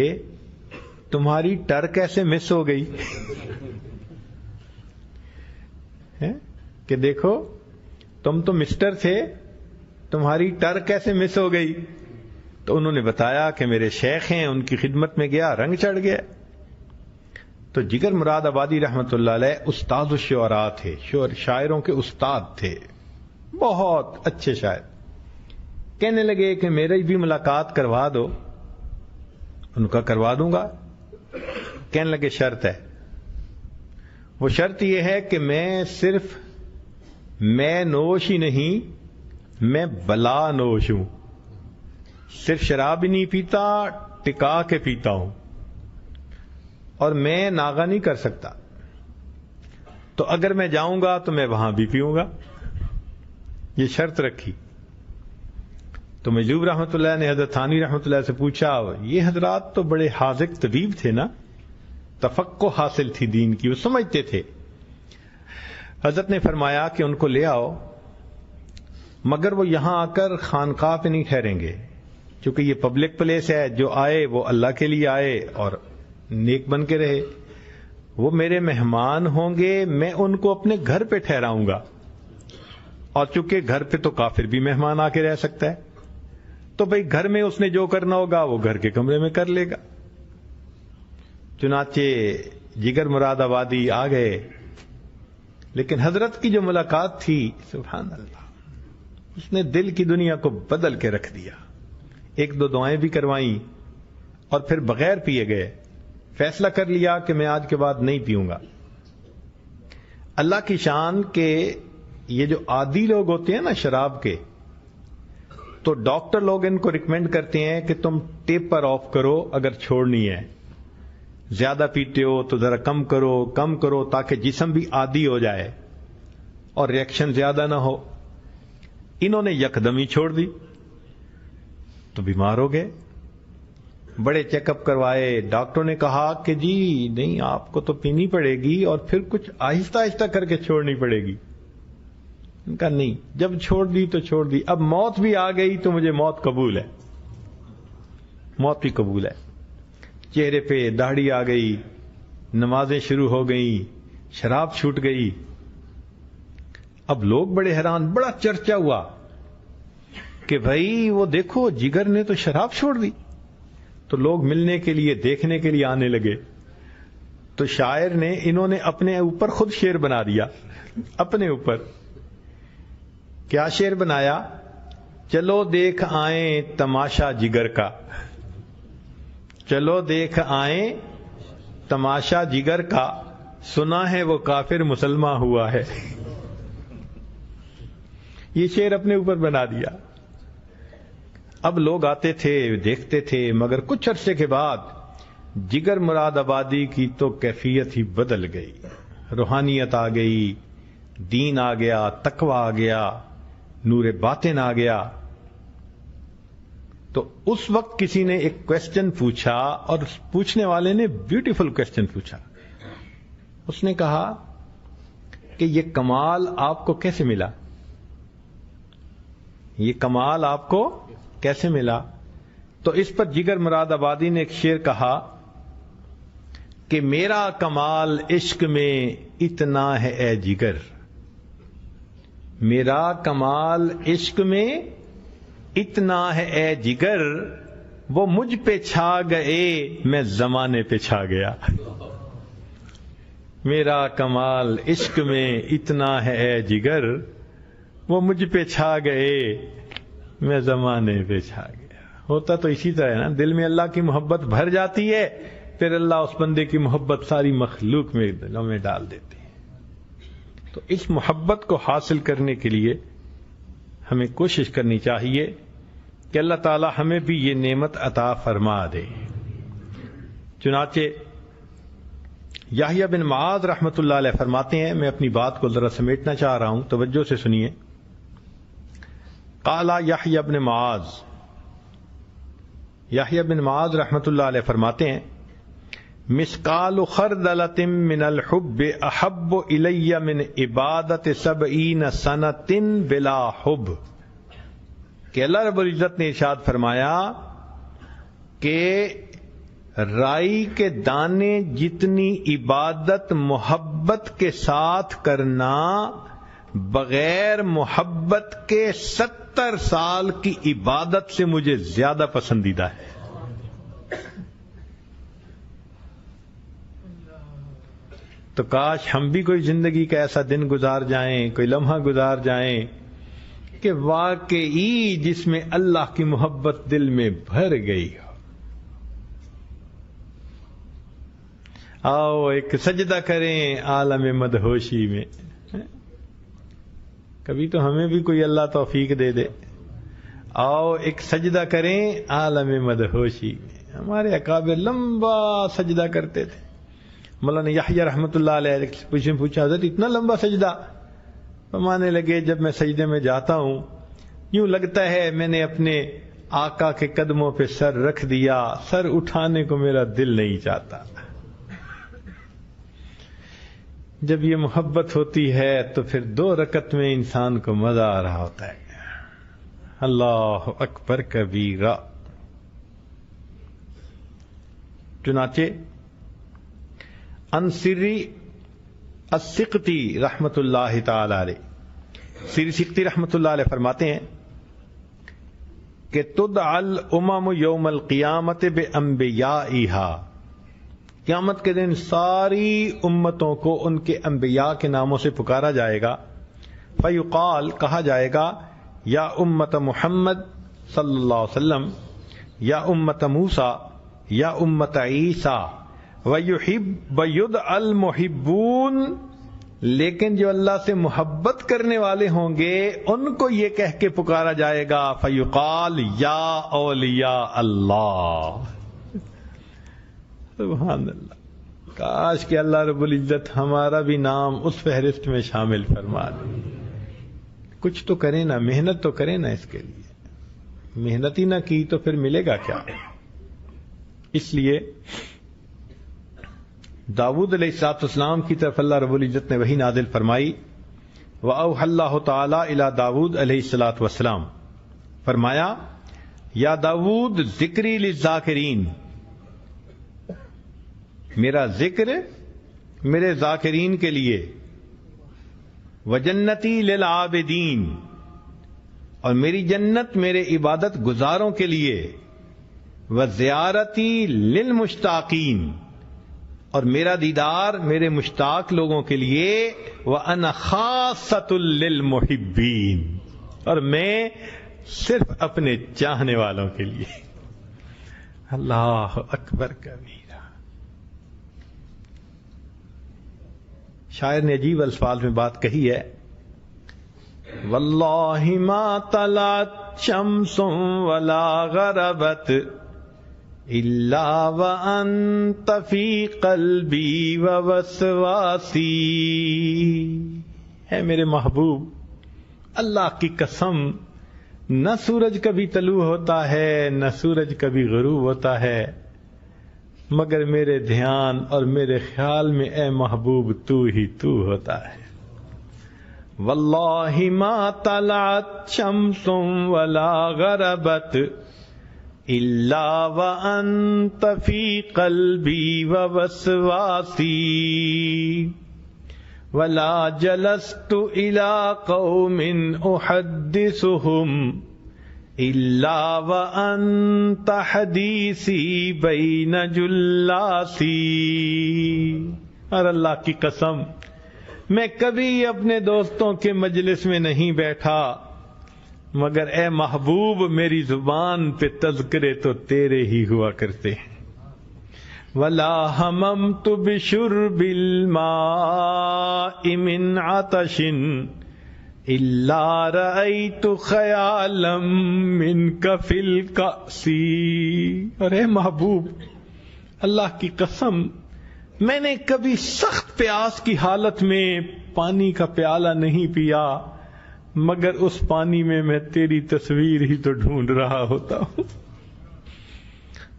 تمہاری ٹر کیسے مس ہو گئی. کہ دیکھو تم تو مسٹر تھے, تمہاری ٹر کیسے مس ہو گئی. تو انہوں نے بتایا کہ میرے شیخ ہیں, ان کی خدمت میں گیا, رنگ چڑھ گیا. تو جگر مراد آبادی رحمت اللہ علیہ استاد الشعراء تھے, شاعروں کے استاد تھے, بہت اچھے شاعر. کہنے لگے کہ میری بھی ملاقات کروا دو. ان کا کروا دوں گا. کہنے لگے شرط ہے. وہ شرط یہ ہے کہ میں صرف میں نوش ہی نہیں, میں بلا نوش ہوں. صرف شراب ہی نہیں پیتا, ٹکا کے پیتا ہوں, اور میں ناغہ نہیں کر سکتا. تو اگر میں جاؤں گا تو میں وہاں بھی پیوں گا. یہ شرط رکھی. تو مجذوب رحمت اللہ نے حضرت ثانی رحمت اللہ سے پوچھا, یہ حضرات تو بڑے حاذق طبیب تھے نا, تفقہ حاصل تھی دین کی, وہ سمجھتے تھے. حضرت نے فرمایا کہ ان کو لے آؤ, مگر وہ یہاں آ کر خانقاہ پہ نہیں ٹھہریں گے, کیونکہ یہ پبلک پلیس ہے. جو آئے وہ اللہ کے لیے آئے اور نیک بن کے رہے. وہ میرے مہمان ہوں گے, میں ان کو اپنے گھر پہ ٹھہراؤں گا. اور چونکہ گھر پہ تو کافر بھی مہمان آ کے رہ سکتا ہے, تو بھئی گھر میں اس نے جو کرنا ہوگا وہ گھر کے کمرے میں کر لے گا. چنانچہ جگر مراد آبادی آ گئے. لیکن حضرت کی جو ملاقات تھی, سبحان اللہ, اس نے دل کی دنیا کو بدل کے رکھ دیا. ایک دو دعائیں بھی کروائیں اور پھر بغیر پیے گئے. فیصلہ کر لیا کہ میں آج کے بعد نہیں پیوں گا. اللہ کی شان کہ یہ جو عادی لوگ ہوتے ہیں نا شراب کے, تو ڈاکٹر لوگ ان کو ریکمینڈ کرتے ہیں کہ تم ٹیپر آف کرو اگر چھوڑنی ہے. زیادہ پیتے ہو تو ذرا کم کرو تاکہ جسم بھی عادی ہو جائے اور ریئیکشن زیادہ نہ ہو. انہوں نے یکدم ہی چھوڑ دی تو بیمار ہو گئے. بڑے چیک اپ کروائے. ڈاکٹر نے کہا کہ جی نہیں, آپ کو تو پینی پڑے گی اور پھر کچھ آہستہ آہستہ کر کے چھوڑنی پڑے گی. ان کا نہیں, جب چھوڑ دی تو چھوڑ دی. اب موت بھی آ گئی تو مجھے موت قبول ہے, موت بھی قبول ہے. چہرے پہ داڑھی آ گئی, نمازیں شروع ہو گئیں, شراب چھوٹ گئی. اب لوگ بڑے حیران, بڑا چرچا ہوا کہ بھائی وہ دیکھو جگر نے تو شراب چھوڑ دی. تو لوگ ملنے کے لیے, دیکھنے کے لیے آنے لگے. تو شاعر نے, انہوں نے اپنے اوپر خود شعر بنا دیا. اپنے اوپر کیا شعر بنایا, چلو دیکھ آئیں تماشا جگر کا, چلو دیکھ آئیں تماشا جگر کا, سنا ہے وہ کافر مسلمان ہوا ہے. یہ شعر اپنے اوپر بنا دیا. اب لوگ آتے تھے, دیکھتے تھے, مگر کچھ عرصے کے بعد جگر مراد آبادی کی تو کیفیت ہی بدل گئی. روحانیت آ گئی, دین آ گیا, تقوی آ گیا, نور باطن آ گیا. تو اس وقت کسی نے ایک کوشچن پوچھا, اور پوچھنے والے نے بیوٹیفل کوشچن پوچھا. اس نے کہا کہ یہ کمال آپ کو کیسے ملا, یہ کمال آپ کو کیسے ملا. تو اس پر جگر مراد آبادی نے ایک شعر کہا کہ میرا کمال عشق میں اتنا ہے اے جگر, میرا کمال عشق میں اتنا ہے اے جگر, وہ مجھ پہ چھا گئے میں زمانے پہ چھا گیا. میرا کمال عشق میں اتنا ہے اے جگر، وہ مجھ پہ چھا گئے میں زمانے پہ چھا گیا۔ ہوتا تو اسی طرح ہے نا، دل میں اللہ کی محبت بھر جاتی ہے، پھر اللہ اس بندے کی محبت ساری مخلوق میں دلوں میں ڈال دیتی ہے۔ تو اس محبت کو حاصل کرنے کے لیے ہمیں کوشش کرنی چاہیے کہ اللہ تعالی ہمیں بھی یہ نعمت عطا فرما دے۔ چنانچہ یحییٰ بن معاذ رحمۃ اللہ علیہ فرماتے ہیں، میں اپنی بات کو ذرا سمیٹنا چاہ رہا ہوں، توجہ سے سنیے۔ قال یحییٰ بن معاذ، یحییٰ بن معاذ رحمۃ اللہ علیہ فرماتے ہیں، مثقال خردلۃ من الحب احب الی من عبادت 70 سنۃ بلا حب، کہ اللہ رب العزت نے ارشاد فرمایا کہ رائی کے دانے جتنی عبادت محبت کے ساتھ کرنا بغیر محبت کے 70 سال کی عبادت سے مجھے زیادہ پسندیدہ ہے۔ تو کاش ہم بھی کوئی زندگی کا ایسا دن گزار جائیں، کوئی لمحہ گزار جائیں کہ واقعی جس میں اللہ کی محبت دل میں بھر گئی ہو۔ آؤ ایک سجدہ کریں عالم مدہوشی میں، کبھی تو ہمیں بھی کوئی اللہ توفیق دے دے۔ آؤ ایک سجدہ کریں عالم مدہوشی میں۔ ہمارے اکابر لمبا سجدہ کرتے تھے۔ مولانا یحییٰ رحمۃ اللہ علیہ پوچھا حضرت اتنا لمبا سجدہ؟ فرمانے لگے جب میں سجدے میں جاتا ہوں یوں لگتا ہے میں نے اپنے آقا کے قدموں پہ سر رکھ دیا، سر اٹھانے کو میرا دل نہیں چاہتا۔ جب یہ محبت ہوتی ہے تو پھر 2 رکعت میں انسان کو مزہ آ رہا ہوتا ہے۔ اللہ اکبر کبیرہ۔ چنانچہ انصری السقطی رحمت اللہ تعالی علیہ، سری سقطی رحمت اللہ علیہ فرماتے ہیں کہ تدعى الامم یوم القیامت بانبیائہا، قیامت کے دن ساری امتوں کو ان کے انبیاء کے ناموں سے پکارا جائے گا۔ فیقال، کہا جائے گا، یا امت محمد صلی اللہ علیہ وسلم، یا امت موسیٰ، یا امت عیسیٰ، ویدعى المحبون، لیکن جو اللہ سے محبت کرنے والے ہوں گے ان کو یہ کہہ کے پکارا جائے گا، فیقال یا اولیاء اللہ۔ سبحان اللہ، کاش کہ اللہ رب العزت ہمارا بھی نام اس فہرست میں شامل فرما دے۔ کچھ تو کریں نا، محنت تو کریں نا، اس کے لیے محنت ہی نہ کی تو پھر ملے گا کیا؟ اس لیے داؤد علیہ السلام کی طرف اللہ رب العزت نے وحی نازل فرمائی، وَأَوْحَى اللَّهُ تَعَالَى إِلَى داؤد علیہ السلام، فرمایا یا داؤد ذکری للذاکرین، میرا ذکر میرے ذاکرین کے لیے، وجنتی للعابدین، اور میری جنت میرے عبادت گزاروں کے لیے، وزیارتی للمشتاقین، اور میرا دیدار میرے مشتاق لوگوں کے لیے، وَأَنَا خَاصَّةٌ لِّلْمُحِبِّينَ، اور میں صرف اپنے چاہنے والوں کے لیے۔ اللہ اکبر کبیرہ۔ شاعر نے عجیب الفاظ میں بات کہی ہے، واللہ ما طلعت شمس ولا غربت الا وانت فی قلبی ووسواسی، ہے میرے محبوب اللہ کی قسم، نہ سورج کبھی طلوع ہوتا ہے نہ سورج کبھی غروب ہوتا ہے، مگر میرے دھیان اور میرے خیال میں اے محبوب تو ہی تو ہوتا ہے۔ واللہ ما طلعت شمس ولا غربت الا وانت فی قلبی ووسواسی، ولا جلست الى قوم احدثهم الا وانت حدیثی بین جلاسی، اور اللہ کی قسم میں کبھی اپنے دوستوں کے مجلس میں نہیں بیٹھا مگر اے محبوب میری زبان پہ تذکرے تو تیرے ہی ہوا کرتے ہیں. وَلَا هَمَمْتُ بِشُرْبِ الْمَاءِ مِنْ عَطَشٍ إِلَّا رَأَيْتُ خَيَالًا مِنْكَ فِي الْكَأْسِ. ارے محبوب اللہ کی قسم میں نے کبھی سخت پیاس کی حالت میں پانی کا پیالہ نہیں پیا مگر اس پانی میں تیری تصویر ہی تو ڈھونڈ رہا ہوتا ہوں.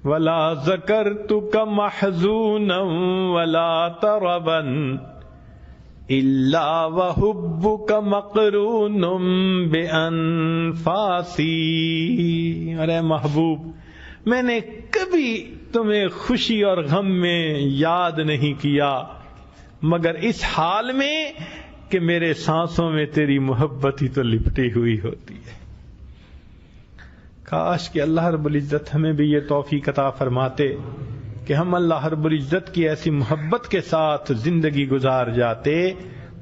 وَلَا ذَكَرْتُكَ مَحْزُونًا وَلَا تَرَبًا إِلَّا وَحُبُّكَ مَقْرُونٌ بِأَنفَاسِي. ارے محبوب میں نے کبھی تمہیں خوشی اور غم میں یاد نہیں کیا مگر اس حال میں کہ میرے سانسوں میں تیری محبت ہی تو لپٹی ہوئی ہوتی ہے. کاش کہ اللہ رب العزت ہمیں بھی یہ توفیق عطا فرماتے کہ ہم اللہ رب العزت کی ایسی محبت کے ساتھ زندگی گزار جاتے.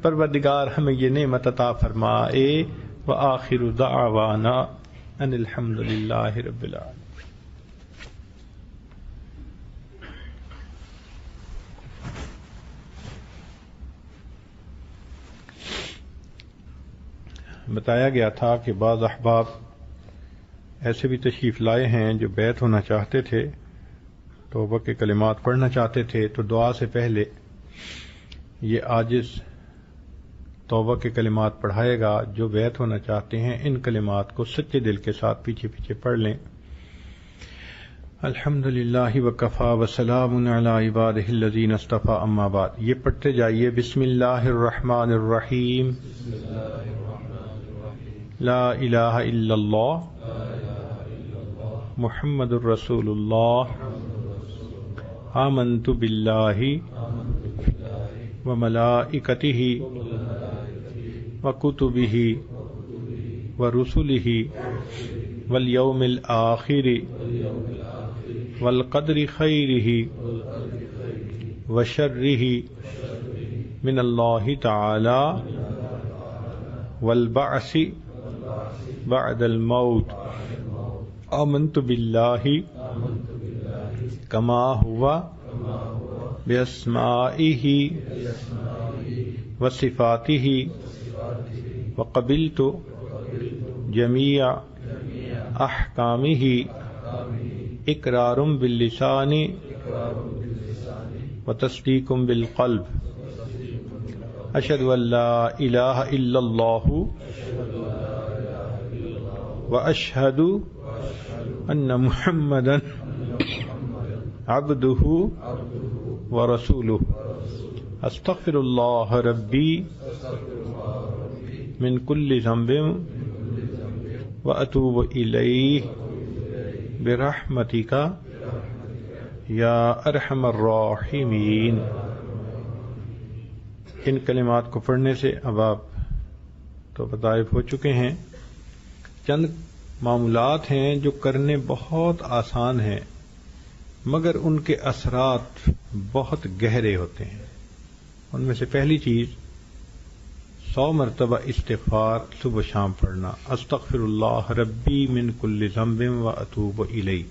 پروردگار ہمیں یہ نعمت عطا فرمائے. وآخر دعوانا ان الحمد للہ رب العالمین. بتایا گیا تھا کہ بعض احباب ایسے بھی تشریف لائے ہیں جو بیعت ہونا چاہتے تھے، توبہ کے کلمات پڑھنا چاہتے تھے، تو دعا سے پہلے یہ عاجز توبہ کے کلمات پڑھائے گا. جو بیعت ہونا چاہتے ہیں ان کلمات کو سچے دل کے ساتھ پیچھے پیچھے پڑھ لیں. الحمد للہ وکفا وسلام علی عبادہ الذین اصطفیٰ. اما بعد یہ پڑھتے جائیے. بسم اللہ الرحمن الرحیم. لا الہ الا اللہ محمد الرسول اللہ. آمنت باللہ وملائکتہ وکتبہ ورسلہ والیوم الآخر والقدر خیرہ وشرہ من اللہ تعالی والبعث بعد الموت. آمنت باللہ کما ہوا باسمائہ وصفاتہ وقبلت جمیع احکامہ اقرار باللسان وتصدیق بالقلب. اشہد ان لا الہ الا اللہ واشہد ان محمدا عبدہ ورسولہ. استغفر اللہ ربی من کل ذنب واتوب الیہ برحمتک یا ارحم الراحمین. ان کلمات کو پڑھنے سے اب آپ تو بطائف ہو چکے ہیں. چند معمولات ہیں جو کرنے بہت آسان ہیں مگر ان کے اثرات بہت گہرے ہوتے ہیں. ان میں سے پہلی چیز 100 مرتبہ استغفار صبح شام پڑھنا. استغفر اللہ ربی من کل ذنب واتوب الیہ.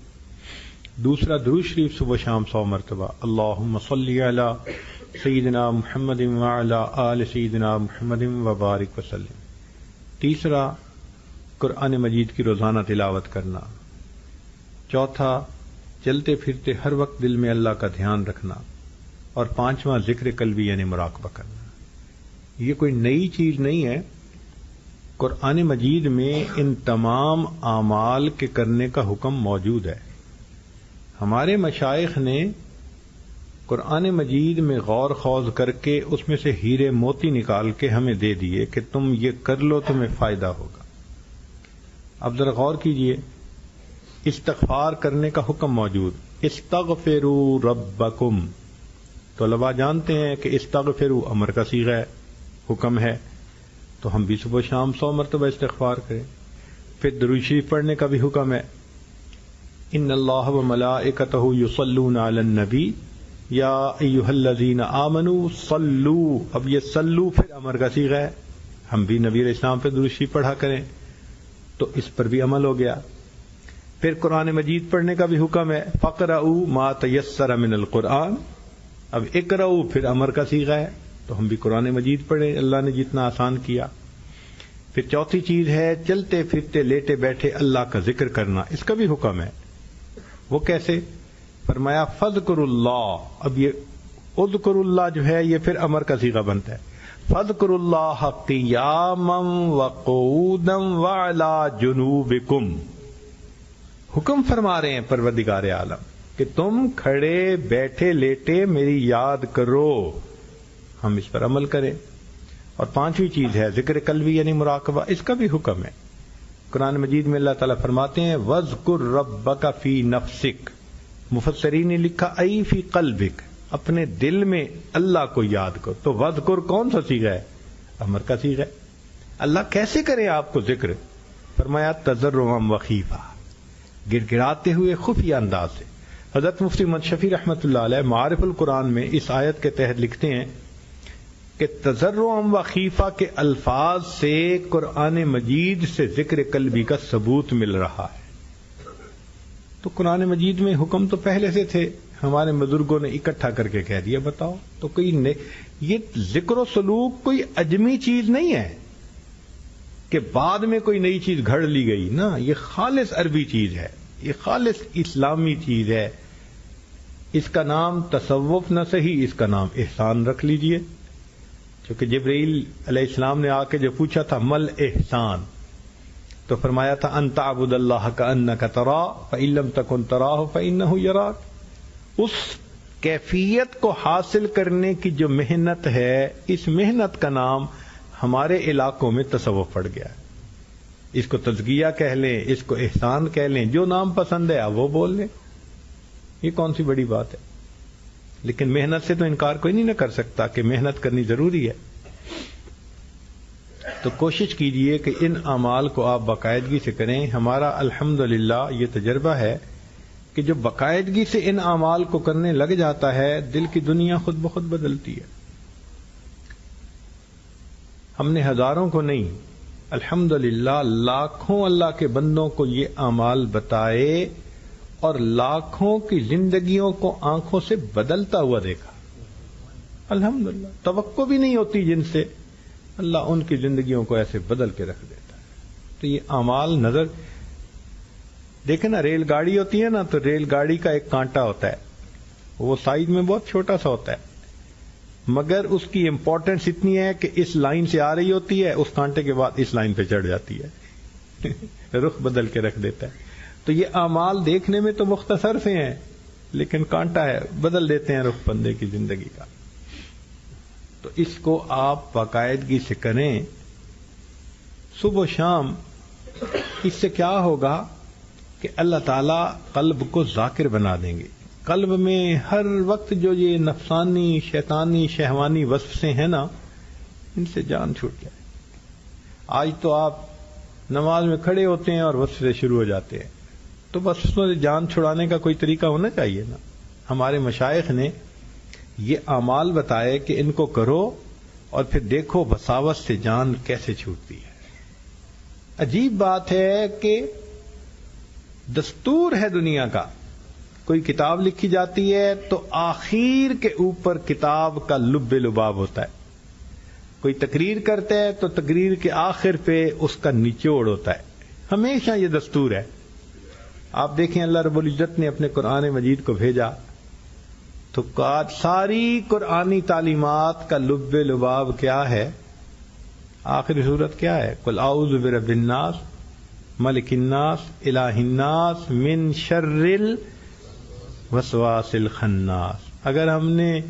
دوسرا درود شریف صبح شام 100 مرتبہ. اللہم صلی علی سیدنا محمد وعلی آل سیدنا محمد وبارک وسلم. تیسرا قرآن مجید کی روزانہ تلاوت کرنا. چوتھا چلتے پھرتے ہر وقت دل میں اللہ کا دھیان رکھنا. اور پانچواں ذکر قلبی یعنی مراقبہ کرنا. یہ کوئی نئی چیز نہیں ہے. قرآن مجید میں ان تمام اعمال کے کرنے کا حکم موجود ہے. ہمارے مشائخ نے قرآن مجید میں غور خوض کر کے اس میں سے ہیرے موتی نکال کے ہمیں دے دیے کہ تم یہ کر لو تمہیں فائدہ ہوگا. اب ذرا غور کیجئے. استغفار کرنے کا حکم موجود. استغفروا ربکم. طلباء جانتے ہیں کہ استغفروا امر کا صیغہ ہے، حکم ہے، تو ہم بھی صبح شام 100 مرتبہ استغفار کریں. پھر درود شریف پڑھنے کا بھی حکم ہے. ان اللہ وملائکتہ یصلون علی النبی یا ایھا الذین آمنوا صلوا، اب یہ صلو پھر امر کا صیغہ ہے، ہم بھی نبی علیہ السلام پہ درود شریف پڑھا کریں، تو اس پر بھی عمل ہو گیا۔ پھر قرآن مجید پڑھنے کا بھی حکم ہے، فقرؤوا ما تیسر من القرآن، اب اقرؤوا پھر امر کا صیغہ ہے، تو ہم بھی قرآن مجید پڑھیں، اللہ نے جتنا آسان کیا۔ پھر چوتھی چیز ہے چلتے پھرتے لیٹے بیٹھے اللہ کا ذکر کرنا، اس کا بھی حکم ہے۔ وہ کیسے؟ فرمایا فذکروا اللہ، اب یہ اذکروا اللہ جو ہے یہ پھر امر کا صیغہ بنتا ہے، فذکروا اللہ قیاما وقعودا وعلی جنوبکم، حکم فرما رہے ہیں پروردگار عالم کہ تم کھڑے بیٹھے لیٹے میری یاد کرو، ہم اس پر عمل کریں۔ اور پانچویں چیز ہے ذکر قلبی یعنی مراقبہ، اس کا بھی حکم ہے۔ قرآن مجید میں اللہ تعالیٰ فرماتے ہیں وَاذْكُرْ رَبَّكَ فِي نَفْسِكَ، مفسرین نے لکھا ای فی قلبک، اپنے دل میں اللہ کو یاد کرو۔ تو وَاذْكُرْ کون سا صیغہ ہے؟ امر کا صیغہ ہے۔ اللہ کیسے کریں آپ کو ذکر؟ فرمایا تضرعا وخیفا، گڑ گڑاتے ہوئے خفیہ انداز سے۔ حضرت مفتی محمد شفیع رحمۃ اللہ علیہ معارف القرآن میں اس آیت کے تحت لکھتے ہیں کہ تضرعا وخیفا کے الفاظ سے قرآن مجید سے ذکر قلبی کا ثبوت مل رہا ہے۔ تو قرآن مجید میں حکم تو پہلے سے تھے، ہمارے بزرگوں نے اکٹھا کر کے کہہ دیا، بتاؤ تو کوئی یہ ذکر و سلوک کوئی اجمی چیز نہیں ہے کہ بعد میں کوئی نئی چیز گھڑ لی گئی، نا، یہ خالص عربی چیز ہے، یہ خالص اسلامی چیز ہے۔ اس کا نام تصوف نہ صحیح، اس کا نام احسان رکھ لیجئے، کیونکہ جبرائیل علیہ السلام نے آ کے جو پوچھا تھا مل احسان، تو فرمایا تھا ان تعبد اللہ کأنک تراہ فإن لم تکن تراہ فإنہ یراک۔ اس کیفیت کو حاصل کرنے کی جو محنت ہے، اس محنت کا نام ہمارے علاقوں میں تصوف پڑ گیا ہے۔ اس کو تزکیہ کہہ لیں، اس کو احسان کہہ لیں، جو نام پسند ہے آپ وہ بول لیں، یہ کون سی بڑی بات ہے؟ لیکن محنت سے تو انکار کوئی نہیں نہ کر سکتا کہ محنت کرنی ضروری ہے۔ تو کوشش کیجئے کہ ان اعمال کو آپ باقاعدگی سے کریں۔ ہمارا الحمدللہ یہ تجربہ ہے کہ جو باقاعدگی سے ان اعمال کو کرنے لگ جاتا ہے، دل کی دنیا خود بخود بدلتی ہے۔ ہم نے ہزاروں کو نہیں، الحمدللہ لاکھوں اللہ کے بندوں کو یہ اعمال بتائے اور لاکھوں کی زندگیوں کو آنکھوں سے بدلتا ہوا دیکھا۔ الحمدللہ توقع بھی نہیں ہوتی جن سے، اللہ ان کی زندگیوں کو ایسے بدل کے رکھ دیتا ہے۔ تو یہ اعمال نظر دیکھیں نا، ریل گاڑی ہوتی ہے نا، تو ریل گاڑی کا ایک کانٹا ہوتا ہے، وہ سائز میں بہت چھوٹا سا ہوتا ہے، مگر اس کی امپورٹنس اتنی ہے کہ اس لائن سے آ رہی ہوتی ہے، اس کانٹے کے بعد اس لائن پہ چڑھ جاتی ہے، رخ بدل کے رکھ دیتا ہے۔ تو یہ اعمال دیکھنے میں تو مختصر سے ہیں، لیکن کانٹا ہے، بدل دیتے ہیں رخ بندے کی زندگی کا۔ تو اس کو آپ باقاعدگی سے کریں صبح و شام۔ اس سے کیا ہوگا کہ اللہ تعالیٰ قلب کو ذاکر بنا دیں گے۔ قلب میں ہر وقت جو یہ نفسانی شیطانی شہوانی وسوسے ہیں نا، ان سے جان چھوٹ جائے۔ آج تو آپ نماز میں کھڑے ہوتے ہیں اور وسوسے شروع ہو جاتے ہیں، تو وسوسوں سے جان چھڑانے کا کوئی طریقہ ہونا چاہیے نا۔ ہمارے مشائخ نے یہ اعمال بتائے کہ ان کو کرو اور پھر دیکھو وساوس سے جان کیسے چھوٹتی ہے۔ عجیب بات ہے کہ دستور ہے دنیا کا، کوئی کتاب لکھی جاتی ہے تو آخر کے اوپر کتاب کا لب لباب ہوتا ہے، کوئی تقریر کرتا ہے تو تقریر کے آخر پہ اس کا نچوڑ ہوتا ہے، ہمیشہ یہ دستور ہے۔ آپ دیکھیں اللہ رب العزت نے اپنے قرآن مجید کو بھیجا تو ساری قرآنی تعلیمات کا لب لباب کیا ہے؟ آخری صورت کیا ہے؟ قل اعوذ برب الناس ملک الناس الہ الناس من شر الوسواس الخناس۔ اگر ہم نے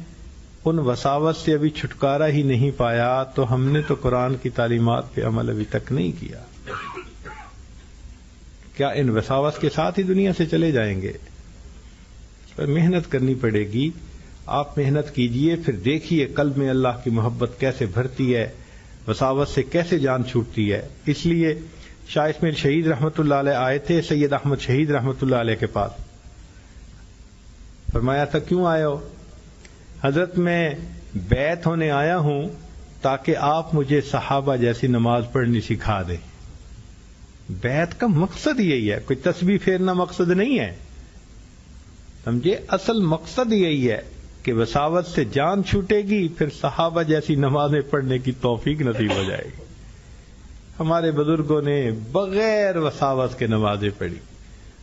ان وساوس سے ابھی چھٹکارا ہی نہیں پایا تو ہم نے تو قرآن کی تعلیمات پہ عمل ابھی تک نہیں کیا۔ کیا ان وساوس کے ساتھ ہی دنیا سے چلے جائیں گے؟ اس پر محنت کرنی پڑے گی۔ آپ محنت کیجئے، پھر دیکھیے قلب میں اللہ کی محبت کیسے بھرتی ہے، وساوس سے کیسے جان چھوٹتی ہے۔ اس لیے شاہ اسماعیل شہید رحمۃ اللہ علیہ آئے تھے سید احمد شہید رحمۃ اللہ علیہ کے پاس، فرمایا تھا کیوں آئے ہو؟ حضرت میں بیعت ہونے آیا ہوں تاکہ آپ مجھے صحابہ جیسی نماز پڑھنی سکھا دیں. بیعت کا مقصد یہی ہے، کوئی تسبیح پھیرنا مقصد نہیں ہے، سمجھے؟ اصل مقصد یہی ہے کہ وساوت سے جان چھوٹے گی، پھر صحابہ جیسی نمازیں پڑھنے کی توفیق نصیب ہو جائے گی. ہمارے بزرگوں نے بغیر وساوت کے نمازیں پڑھی.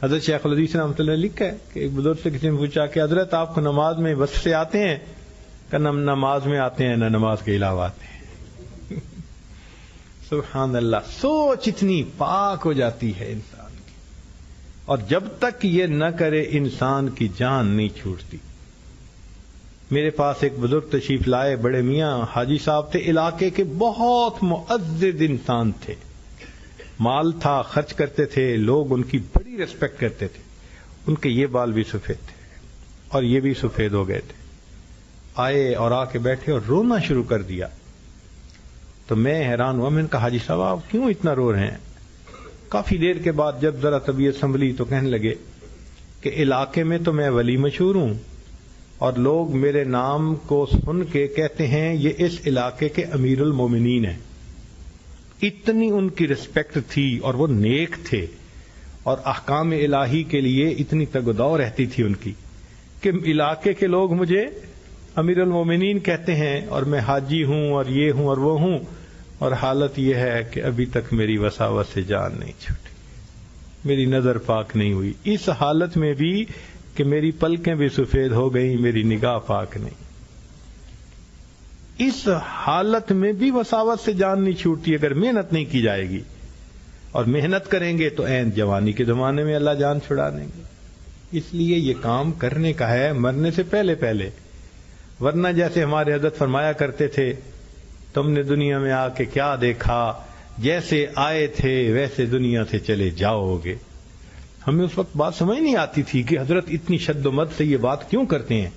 حضرت شیخ الحدیث رحمۃ اللہ نے لکھا ہے کہ ایک بزرگ سے کسی نے پوچھا کہ حضرت آپ کو نماز میں وسوسے آتے ہیں؟ کہ نہ نماز میں آتے ہیں نہ نماز کے علاوہ آتے ہیں. سبحان اللہ، سوچ اتنی پاک ہو جاتی ہے انسان کی، اور جب تک یہ نہ کرے انسان کی جان نہیں چھوٹتی. میرے پاس ایک بزرگ تشریف لائے، بڑے میاں حاجی صاحب تھے، علاقے کے بہت معزز انسان تھے، مال تھا، خرچ کرتے تھے، لوگ ان کی بڑی ریسپیکٹ کرتے تھے. ان کے یہ بال بھی سفید تھے اور یہ بھی سفید ہو گئے تھے. آئے اور آ کے بیٹھے اور رونا شروع کر دیا. تو میں حیران ہوا، میں نے کہا حاجی صاحب آپ کیوں اتنا رو رہے ہیں؟ کافی دیر کے بعد جب ذرا طبیعت سنبھلی تو کہنے لگے کہ علاقے میں تو میں ولی مشہور ہوں، اور لوگ میرے نام کو سن کے کہتے ہیں یہ اس علاقے کے امیر المومنین ہیں. اتنی ان کی رسپیکٹ تھی، اور وہ نیک تھے، اور احکام الہی کے لیے اتنی تگدو رہتی تھی ان کی، کہ علاقے کے لوگ مجھے امیر المومنین کہتے ہیں، اور میں حاجی ہوں اور یہ ہوں اور وہ ہوں، اور حالت یہ ہے کہ ابھی تک میری وساوت سے جان نہیں چھوٹی، میری نظر پاک نہیں ہوئی. اس حالت میں بھی کہ میری پلکیں بھی سفید ہو گئیں، میری نگاہ پاک نہیں. اس حالت میں بھی وساوت سے جان نہیں چھوٹتی اگر محنت نہیں کی جائے گی، اور محنت کریں گے تو عین جوانی کے زمانے میں اللہ جان چھڑا دیں گے. اس لیے یہ کام کرنے کا ہے مرنے سے پہلے پہلے، ورنہ جیسے ہمارے حضرت فرمایا کرتے تھے، تم نے دنیا میں آ کے کیا دیکھا، جیسے آئے تھے ویسے دنیا سے چلے جاؤ گے. ہمیں اس وقت بات سمجھ نہیں آتی تھی کہ حضرت اتنی شد و مد سے یہ بات کیوں کرتے ہیں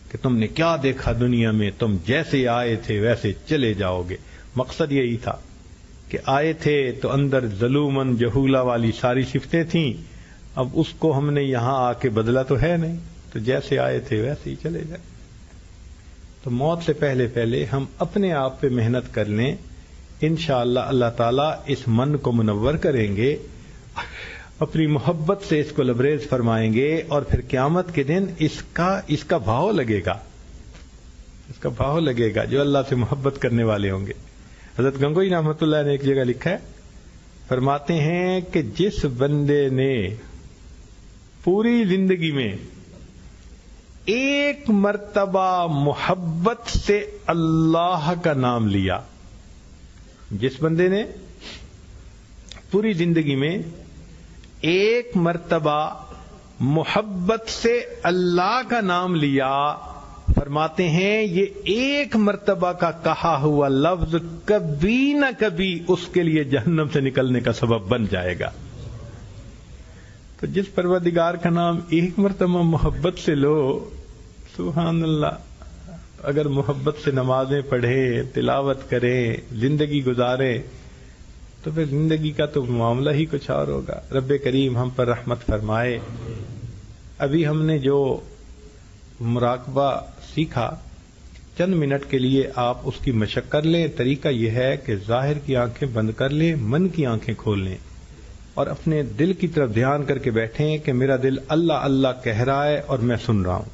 کہ تم نے کیا دیکھا دنیا میں، تم جیسے آئے تھے ویسے چلے جاؤ گے. مقصد یہی تھا کہ آئے تھے تو اندر ظلومن جہولہ والی ساری صفتیں تھیں، اب اس کو ہم نے یہاں آ کے بدلا تو ہے نہیں، تو جیسے آئے تھے ویسے ہی چلے جائیں. تو موت سے پہلے پہلے ہم اپنے آپ پہ محنت کر لیں، انشاءاللہ اللہ تعالیٰ اس من کو منور کریں گے، اپنی محبت سے اس کو لبریز فرمائیں گے، اور پھر قیامت کے دن اس کا بھاؤ لگے گا، اس کا بھاؤ لگے گا جو اللہ سے محبت کرنے والے ہوں گے. حضرت گنگوئی رحمۃ اللہ نے ایک جگہ لکھا ہے، فرماتے ہیں کہ جس بندے نے پوری زندگی میں ایک مرتبہ محبت سے اللہ کا نام لیا، جس بندے نے پوری زندگی میں ایک مرتبہ محبت سے اللہ کا نام لیا، فرماتے ہیں یہ ایک مرتبہ کا کہا ہوا لفظ کبھی نہ کبھی اس کے لیے جہنم سے نکلنے کا سبب بن جائے گا. تو جس پروردگار کا نام ایک مرتبہ محبت سے لو، سبحان اللہ، اگر محبت سے نمازیں پڑھیں، تلاوت کریں، زندگی گزاریں، تو پھر زندگی کا تو معاملہ ہی کچھ اور ہوگا. رب کریم ہم پر رحمت فرمائے. ابھی ہم نے جو مراقبہ سیکھا، چند منٹ کے لیے آپ اس کی مشق کر لیں. طریقہ یہ ہے کہ ظاہر کی آنکھیں بند کر لیں، من کی آنکھیں کھول لیں، اور اپنے دل کی طرف دھیان کر کے بیٹھیں کہ میرا دل اللہ اللہ کہہ رہا ہے اور میں سن رہا ہوں.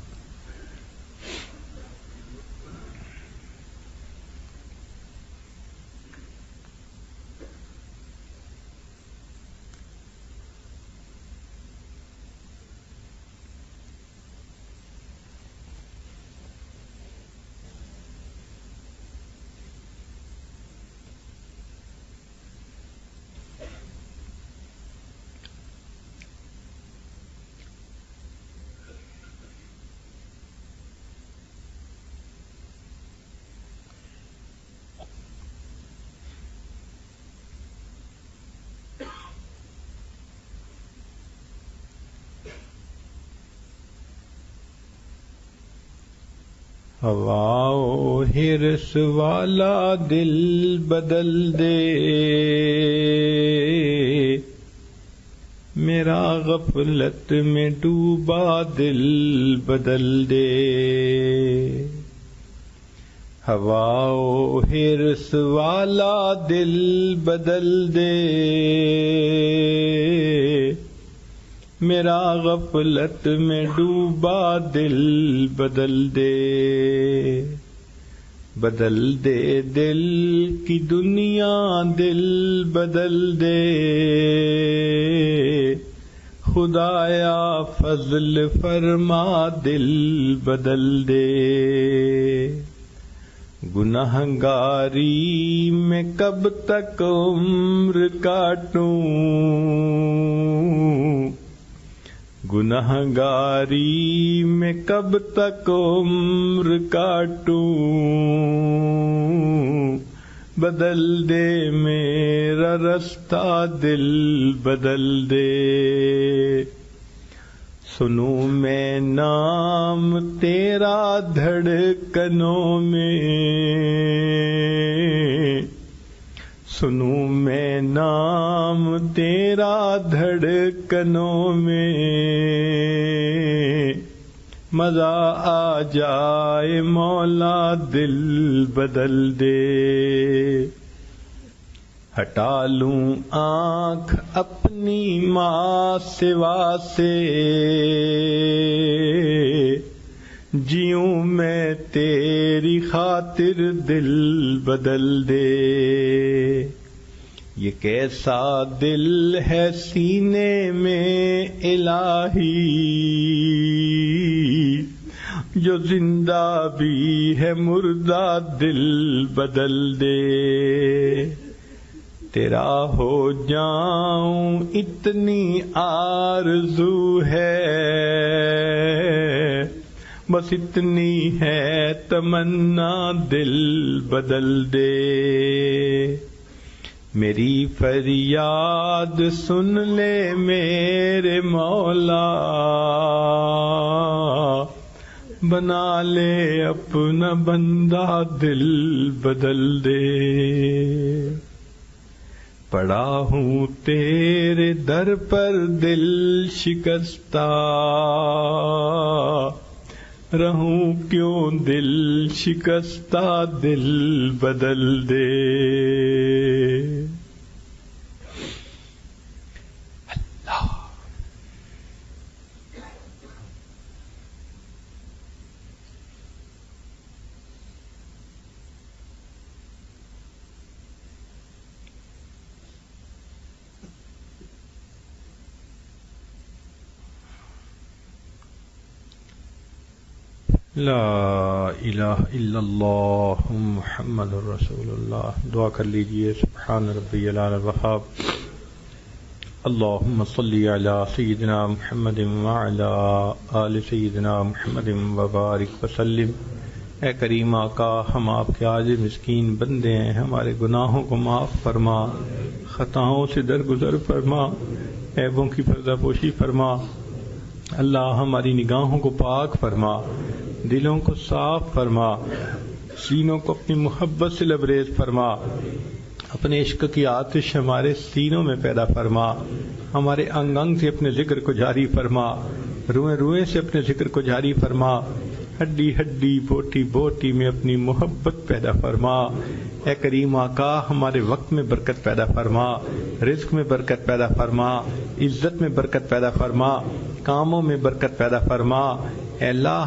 ہوا و ہرس والا دل بدل دے، میرا غفلت میں ڈوبا دل بدل دے. ہوا و حرص والا دل بدل دے، میرا غفلت میں ڈوبا دل بدل دے، بدل دے دل کی دنیا دل بدل دے، خدایا فضل فرما دل بدل دے، گنہگاری میں کب تک عمر کاٹوں، گنہگاری میں کب تک عمر کاٹوں، بدل دے میرا رستہ دل بدل دے، سنوں میں نام تیرا دھڑکنوں میں، سنوں میں نام تیرا دھڑکنوں میں، مزہ آ جائے مولا دل بدل دے، ہٹا لوں آنکھ اپنی ماں سوا سے، جیوں میں تیری خاطر دل بدل دے، یہ کیسا دل ہے سینے میں الہی، جو زندہ بھی ہے مردہ دل بدل دے، تیرا ہو جاؤں اتنی آرزو ہے، بس اتنی ہے تمنا دل بدل دے، میری فریاد سن لے میرے مولا، بنا لے اپنا بندہ دل بدل دے، پڑا ہوں تیرے در پر دل شکستہ، رہوں کیوں دل شکستہ دل بدل دے، لا الہ الا اللہ محمد رسول اللہ۔ دعا کر لیجئے، سبحان ربی العلی الوہاب، اللہم صلی علی سیدنا محمد وعلی آل سیدنا محمد وبارک وسلم۔ اے کریم آقا، ہم آپ کے عاجز مسکین بندے ہیں، ہمارے گناہوں کو معاف فرما، خطاؤں سے درگزر فرما، عیبوں کی پردہ پوشی فرما۔ اللہ ہماری نگاہوں کو پاک فرما، دلوں کو صاف فرما، سینوں کو اپنی محبت سے لبریز فرما، اپنے عشق کی آتش ہمارے سینوں میں پیدا فرما، ہمارے انگ انگ سے اپنے ذکر کو جاری فرما، روئیں روئیں سے اپنے ذکر کو جاری فرما، ہڈی ہڈی بوٹی بوٹی میں اپنی محبت پیدا فرما۔ اے کریم آقا، ہمارے وقت میں برکت پیدا فرما، رزق میں برکت پیدا فرما، عزت میں برکت پیدا فرما، کاموں میں برکت پیدا فرما۔ اے اللہ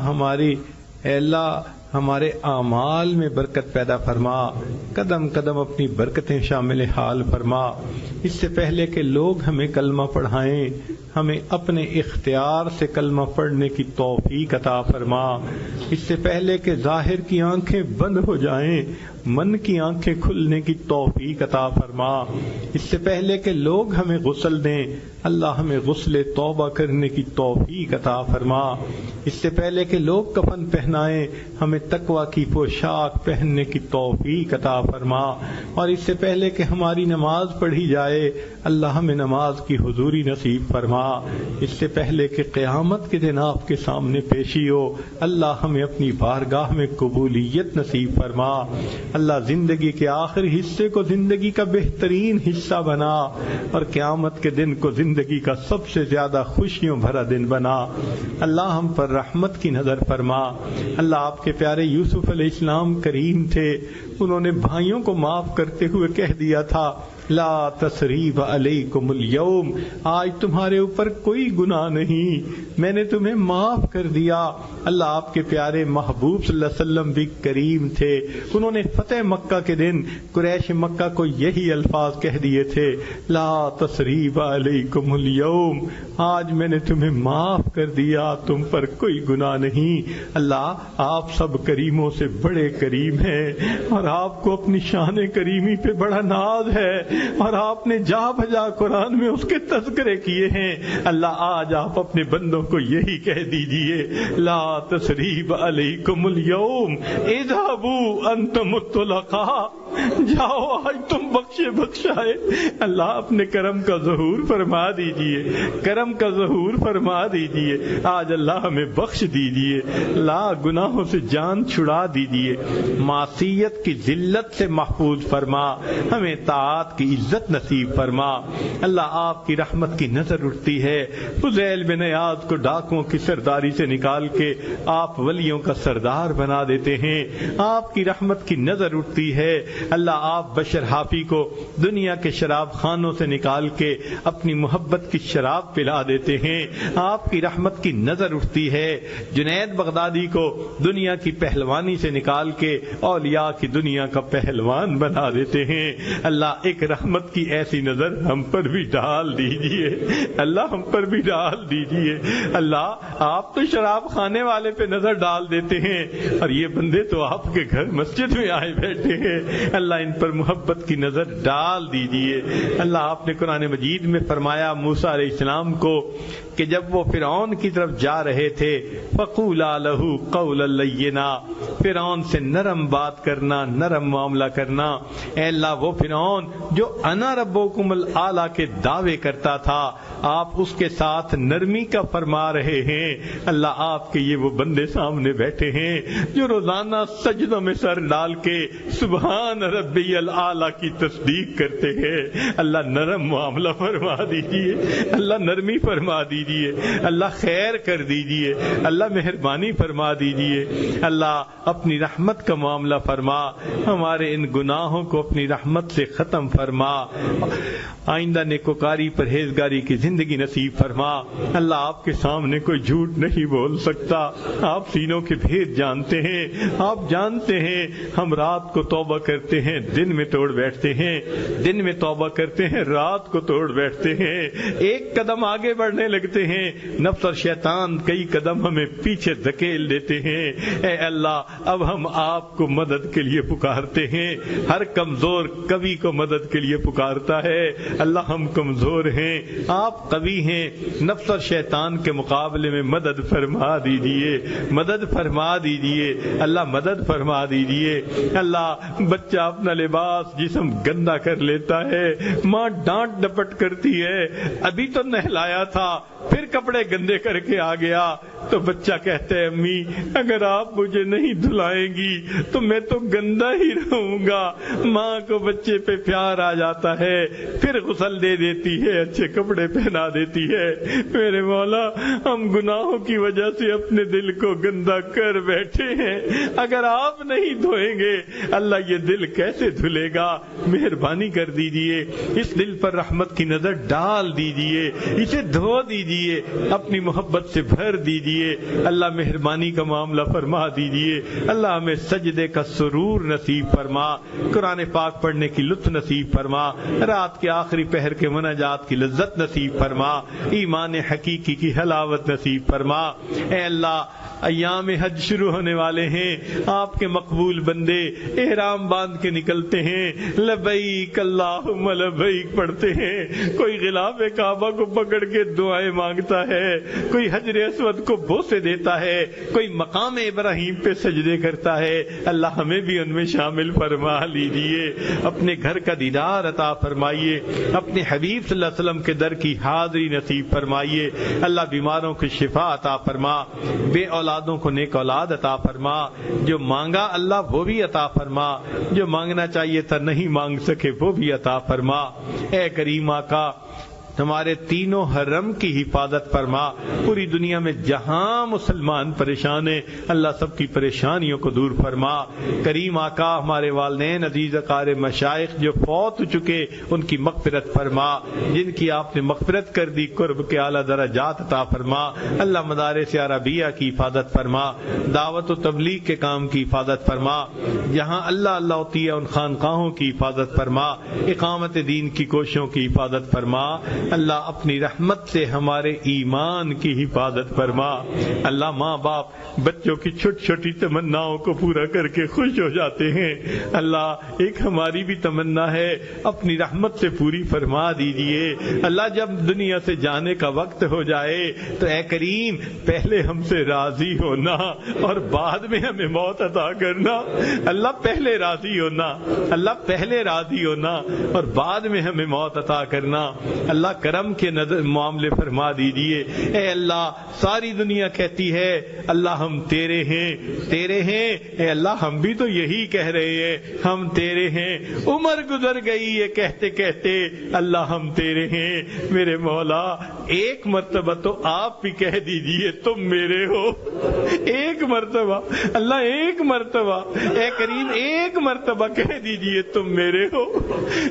ہمارے اعمال میں برکت پیدا فرما، قدم قدم اپنی برکتیں شامل حال فرما۔ اس سے پہلے کہ لوگ ہمیں کلمہ پڑھائیں، ہمیں اپنے اختیار سے کلمہ پڑھنے کی توفیق عطا فرما۔ اس سے پہلے کہ ظاہر کی آنکھیں بند ہو جائیں، من کی آنکھیں کھلنے کی توفیق عطا فرما۔ اس سے پہلے کہ لوگ ہمیں غسل دیں، اللہ ہمیں غسل توبہ کرنے کی توفیق عطا فرما۔ اس سے پہلے کہ لوگ کفن پہنائیں، ہمیں تقویٰ کی پوشاک پہننے کی توفیق عطا فرما۔ اور اس سے پہلے کہ ہماری نماز پڑھی جائے، آئے اللہ ہمیں نماز کی حضوری نصیب فرما، اس سے پہلے کہ قیامت کے دن آپ کے سامنے پیشی ہو اللہ ہمیں اپنی بارگاہ میں قبولیت نصیب فرما۔ اللہ زندگی کے آخری حصے کو زندگی کا بہترین حصہ بنا اور قیامت کے دن کو زندگی کا سب سے زیادہ خوشیوں بھرا دن بنا۔ اللہ ہم پر رحمت کی نظر فرما۔ اللہ آپ کے پیارے یوسف علیہ السلام کریم تھے، انہوں نے بھائیوں کو معاف کرتے ہوئے کہہ دیا تھا لا تثریب علیکم اليوم، آج تمہارے اوپر کوئی گناہ نہیں، میں نے تمہیں معاف کر دیا۔ اللہ آپ کے پیارے محبوب صلی اللہ علیہ وسلم بھی کریم تھے، انہوں نے فتح مکہ کے دن قریش مکہ کو یہی الفاظ کہہ دیے تھے لا تثریب علیکم اليوم، آج میں نے تمہیں معاف کر دیا، تم پر کوئی گناہ نہیں۔ اللہ آپ سب کریموں سے بڑے کریم ہیں اور آپ کو اپنی شان کریمی پہ بڑا ناز ہے اور آپ نے جا بجا قرآن میں اس کے تذکرے کیے ہیں۔ اللہ آج آپ اپنے بندوں کو یہی کہہ دیجئے لا تثریب علیکم اليوم اذهبوا انتم الطلقاء، جاؤ آج تم بخشے بخشائے۔ اللہ اپنے کرم کا ظہور فرما دیجئے، کرم کا ظہور فرما دیجئے، آج اللہ ہمیں بخش دیجئے، اللہ گناہوں سے جان چھڑا دیجئے، معصیت کی ذلت سے محفوظ فرما، ہمیں طاعت کی عزت نصیب فرما۔ اللہ آپ کی رحمت کی نظر اٹھتی ہے، فضیل بن عیاض کو ڈاکوؤں کی سرداری سے نکال کے آپ ولیوں کا سردار بنا دیتے ہیں، آپ کی رحمت کی نظر اٹھتی ہے۔ اللہ آپ بشر حافی کو دنیا کے شراب خانوں سے نکال کے اپنی محبت کی شراب پلا دیتے ہیں، آپ کی رحمت کی نظر اٹھتی ہے۔ جنید بغدادی کو دنیا کی پہلوانی سے نکال کے اولیاء کی دنیا کا پہلوان بنا دیتے ہیں۔ اللہ ایک رحمت کی ایسی نظر ہم پر بھی ڈال دیجئے، اللہ ہم پر بھی ڈال دیجئے۔ اللہ آپ تو شراب خانے والے پہ نظر ڈال دیتے ہیں اور یہ بندے تو آپ کے گھر مسجد میں آئے بیٹھے ہیں، اللہ ان پر محبت کی نظر ڈال دیجئے۔ اللہ آپ نے قرآن مجید میں فرمایا موسیٰ علیہ السلام کو کہ جب وہ فرعون کی طرف جا رہے تھے فَقُولَا لَهُ قَوْلًا لَيِّنًا، فرعون سے نرم بات کرنا، نرم معاملہ کرنا۔ اے اللہ وہ فرعون جو انا ربکم الاعلی کے دعوے کرتا تھا، آپ اس کے ساتھ نرمی کا فرما رہے ہیں۔ اللہ آپ کے یہ وہ بندے سامنے بیٹھے ہیں جو روزانہ سجدوں میں سر ڈال کے سبحان ربی الاعلی کی تصدیق کرتے ہیں۔ اللہ نرم معاملہ فرما دیجئے، اللہ نرمی فرما دیجئے، اللہ خیر کر دیجئے، اللہ مہربانی فرما دیجئے۔ اللہ اپنی رحمت کا معاملہ فرما، ہمارے ان گناہوں کو اپنی رحمت سے ختم فرما، آئندہ نیکوکاری پرہیزگاری کی زندگی نصیب فرما۔ اللہ آپ کے سامنے کوئی جھوٹ نہیں بول سکتا، آپ سینوں کے بھید جانتے ہیں، آپ جانتے ہیں ہم رات کو توبہ کرتے ہیں دن میں توڑ بیٹھتے ہیں، دن میں توبہ کرتے ہیں رات کو توڑ بیٹھتے ہیں، ایک قدم آگے بڑھنے لگتے ہیں، نفس اور شیطان کئی قدم ہمیں پیچھے دھکیل دیتے ہیں۔ اے اللہ اب ہم آپ کو مدد کے لیے پکارتے ہیں، ہر کمزور قوی کو مدد کے لیے پکارتا ہے۔ اللہ ہم کمزور ہیں، آپ قوی ہیں، نفس اور شیطان کے مقابلے میں مدد فرما دیجئے، مدد فرما دیجئے، اللہ مدد فرما دیجئے۔ اللہ بچہ اپنا لباس جسم گندا کر لیتا ہے، ماں ڈانٹ ڈپٹ کرتی ہے، ابھی تو نہلایا تھا پھر کپڑے گندے کر کے آ گیا تو بچہ کہتا ہے امی اگر آپ مجھے نہیں دھلائیں گی تو میں تو گندا ہی رہوں گا۔ ماں کو بچے پہ پیار آ جاتا ہے، پھر غسل دے دیتی ہے، اچھے کپڑے پہنا دیتی ہے۔ میرے مولا ہم گناہوں کی وجہ سے اپنے دل کو گندا کر بیٹھے ہیں، اگر آپ نہیں دھوئیں گے اللہ یہ دل کیسے دھلے گا؟ مہربانی کر دیجئے، اس دل پر رحمت کی نظر ڈال دیجئے، اسے دھو دیجئے، اپنی محبت سے بھر دیجئے۔ اللہ مہربانی کا معاملہ فرما دیجئے، اللہ ہمیں سجدے کا سرور نصیب فرما، قرآن پاک پڑھنے کی لطف نصیب فرما، رات کے آخری پہر کے مناجات کی لذت نصیب فرما، ایمان حقیقی کی حلاوت نصیب فرما۔ اے اللہ ایام حج شروع ہونے والے ہیں، آپ کے مقبول بندے احرام باندھ کے نکلتے ہیں، لبیک اللہم لبیک پڑھتے ہیں، کوئی غلاف کعبہ کو پکڑ کے دعائیں مانگتا ہے، کوئی حجر اسود کو بوسے دیتا ہے، کوئی مقام ابراہیم پہ سجدے کرتا ہے۔ اللہ ہمیں بھی ان میں شامل فرما لیجئے، اپنے گھر کا دیدار دیدار عطا فرمائیے، اپنے حبیب صلی اللہ علیہ وسلم کے در کی حاضری نصیب فرمائیے۔ اللہ بیماروں کو شفا عطا فرما، بے اولادوں کو نیک اولاد عطا فرما، جو مانگا اللہ وہ بھی عطا فرما، جو مانگنا چاہیے تھا نہیں مانگ سکے وہ بھی عطا فرما۔ اے کریم آقا ہمارے تینوں حرم کی حفاظت فرما، پوری دنیا میں جہاں مسلمان پریشان ہیں اللہ سب کی پریشانیوں کو دور فرما۔ کریم آقا ہمارے والدین عزیز اقارب مشائخ جو فوت ہو چکے ان کی مغفرت فرما، جن کی آپ نے مغفرت کر دی قرب کے اعلیٰ درجات عطا فرما۔ اللہ مدارس عربیہ کی حفاظت فرما، دعوت و تبلیغ کے کام کی حفاظت فرما، جہاں اللہ اللہ ہوتی ہے ان خانقاہوں کی حفاظت فرما، اقامت دین کی کوششوں کی حفاظت فرما۔ اللہ اپنی رحمت سے ہمارے ایمان کی حفاظت فرما۔ اللہ ماں باپ بچوں کی چھوٹی چھوٹی تمناؤں کو پورا کر کے خوش ہو جاتے ہیں، اللہ ایک ہماری بھی تمنا ہے اپنی رحمت سے پوری فرما دیجئے۔ اللہ جب دنیا سے جانے کا وقت ہو جائے تو اے کریم پہلے ہم سے راضی ہونا اور بعد میں ہمیں موت عطا کرنا۔ اللہ پہلے راضی ہونا، اللہ پہلے راضی ہونا اور بعد میں ہمیں موت عطا کرنا۔ اللہ کرم کے معاملے فرما دیجئے۔ اے اللہ ساری دنیا کہتی ہے اللہ ہم تیرے ہیں تیرے ہیں، اے اللہ ہم بھی تو یہی کہہ رہے ہیں ہم تیرے ہیں۔ عمر گزر گئی ہے کہتے کہتے اللہ ہم تیرے ہیں۔ میرے مولا ایک مرتبہ تو آپ بھی کہہ دیجئے تم میرے ہو، ایک مرتبہ اللہ ایک مرتبہ اے کریم ایک مرتبہ کہہ دیجئے تم میرے ہو۔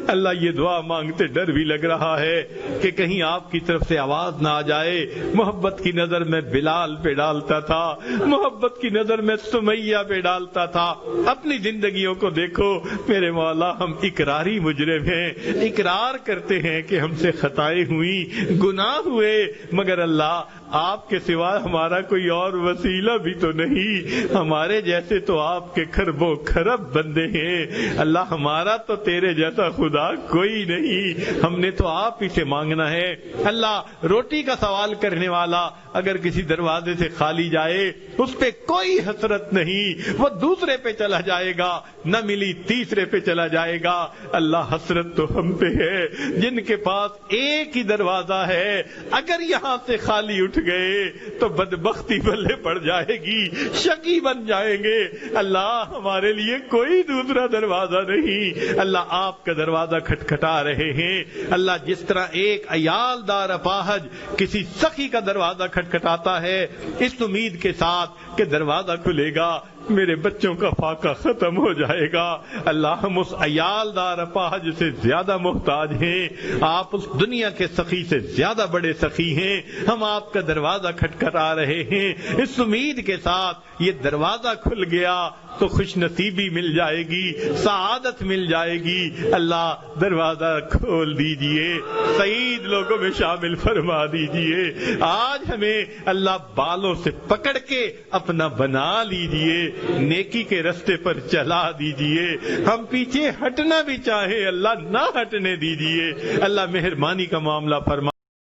اللہ یہ دعا مانگتے ڈر بھی لگ رہا ہے کہ کہیں آپ کی طرف سے آواز نہ آ جائے۔ محبت کی نظر میں بلال پہ ڈالتا تھا، محبت کی نظر میں سمیہ پہ ڈالتا تھا۔ اپنی زندگیوں کو دیکھو میرے مولا، ہم اقراری مجرم ہیں، اقرار کرتے ہیں کہ ہم سے خطائیں ہوئی، گناہ ہوئے، مگر اللہ آپ کے سوا ہمارا کوئی اور وسیلہ بھی تو نہیں، ہمارے جیسے تو آپ کے کھربوں کھرب بندے ہیں۔ اللہ ہمارا تو تیرے جیسا خدا کوئی نہیں، ہم نے تو آپ ہی سے مانگنا ہے۔ اللہ روٹی کا سوال کرنے والا اگر کسی دروازے سے خالی جائے اس پہ کوئی حسرت نہیں، وہ دوسرے پہ چلا جائے گا، نہ ملی تیسرے پہ چلا جائے گا۔ اللہ حسرت تو ہم پہ ہے جن کے پاس ایک ہی دروازہ ہے، اگر یہاں سے خالی اٹھ گئے تو بدبختی بلے پڑ جائے گی، شقی بن جائیں گے۔ اللہ ہمارے لیے کوئی دوسرا دروازہ نہیں، اللہ آپ کا دروازہ کھٹکھٹا رہے ہیں۔ اللہ جس طرح ایک عیال دار اپاہج کسی سخی کا دروازہ کھٹکھٹاتا ہے اس امید کے ساتھ کہ دروازہ کھلے گا، میرے بچوں کا فاقہ ختم ہو جائے گا۔ اللہ ہم اس عیال دار اپاہج سے زیادہ محتاج ہیں، آپ اس دنیا کے سخی سے زیادہ بڑے سخی ہیں، ہم آپ کا دروازہ کھٹکھٹا رہے ہیں اس امید کے ساتھ یہ دروازہ کھل گیا تو خوش نصیبی مل جائے گی، سعادت مل جائے گی۔ اللہ دروازہ کھول دیجئے، سعید لوگوں میں شامل فرما دیجئے۔ آج ہمیں اللہ بالوں سے پکڑ کے اپنا بنا لیجئے، نیکی کے رستے پر چلا دیجئے۔ ہم پیچھے ہٹنا بھی چاہے اللہ نہ ہٹنے دیجئے۔ اللہ مہربانی کا معاملہ فرما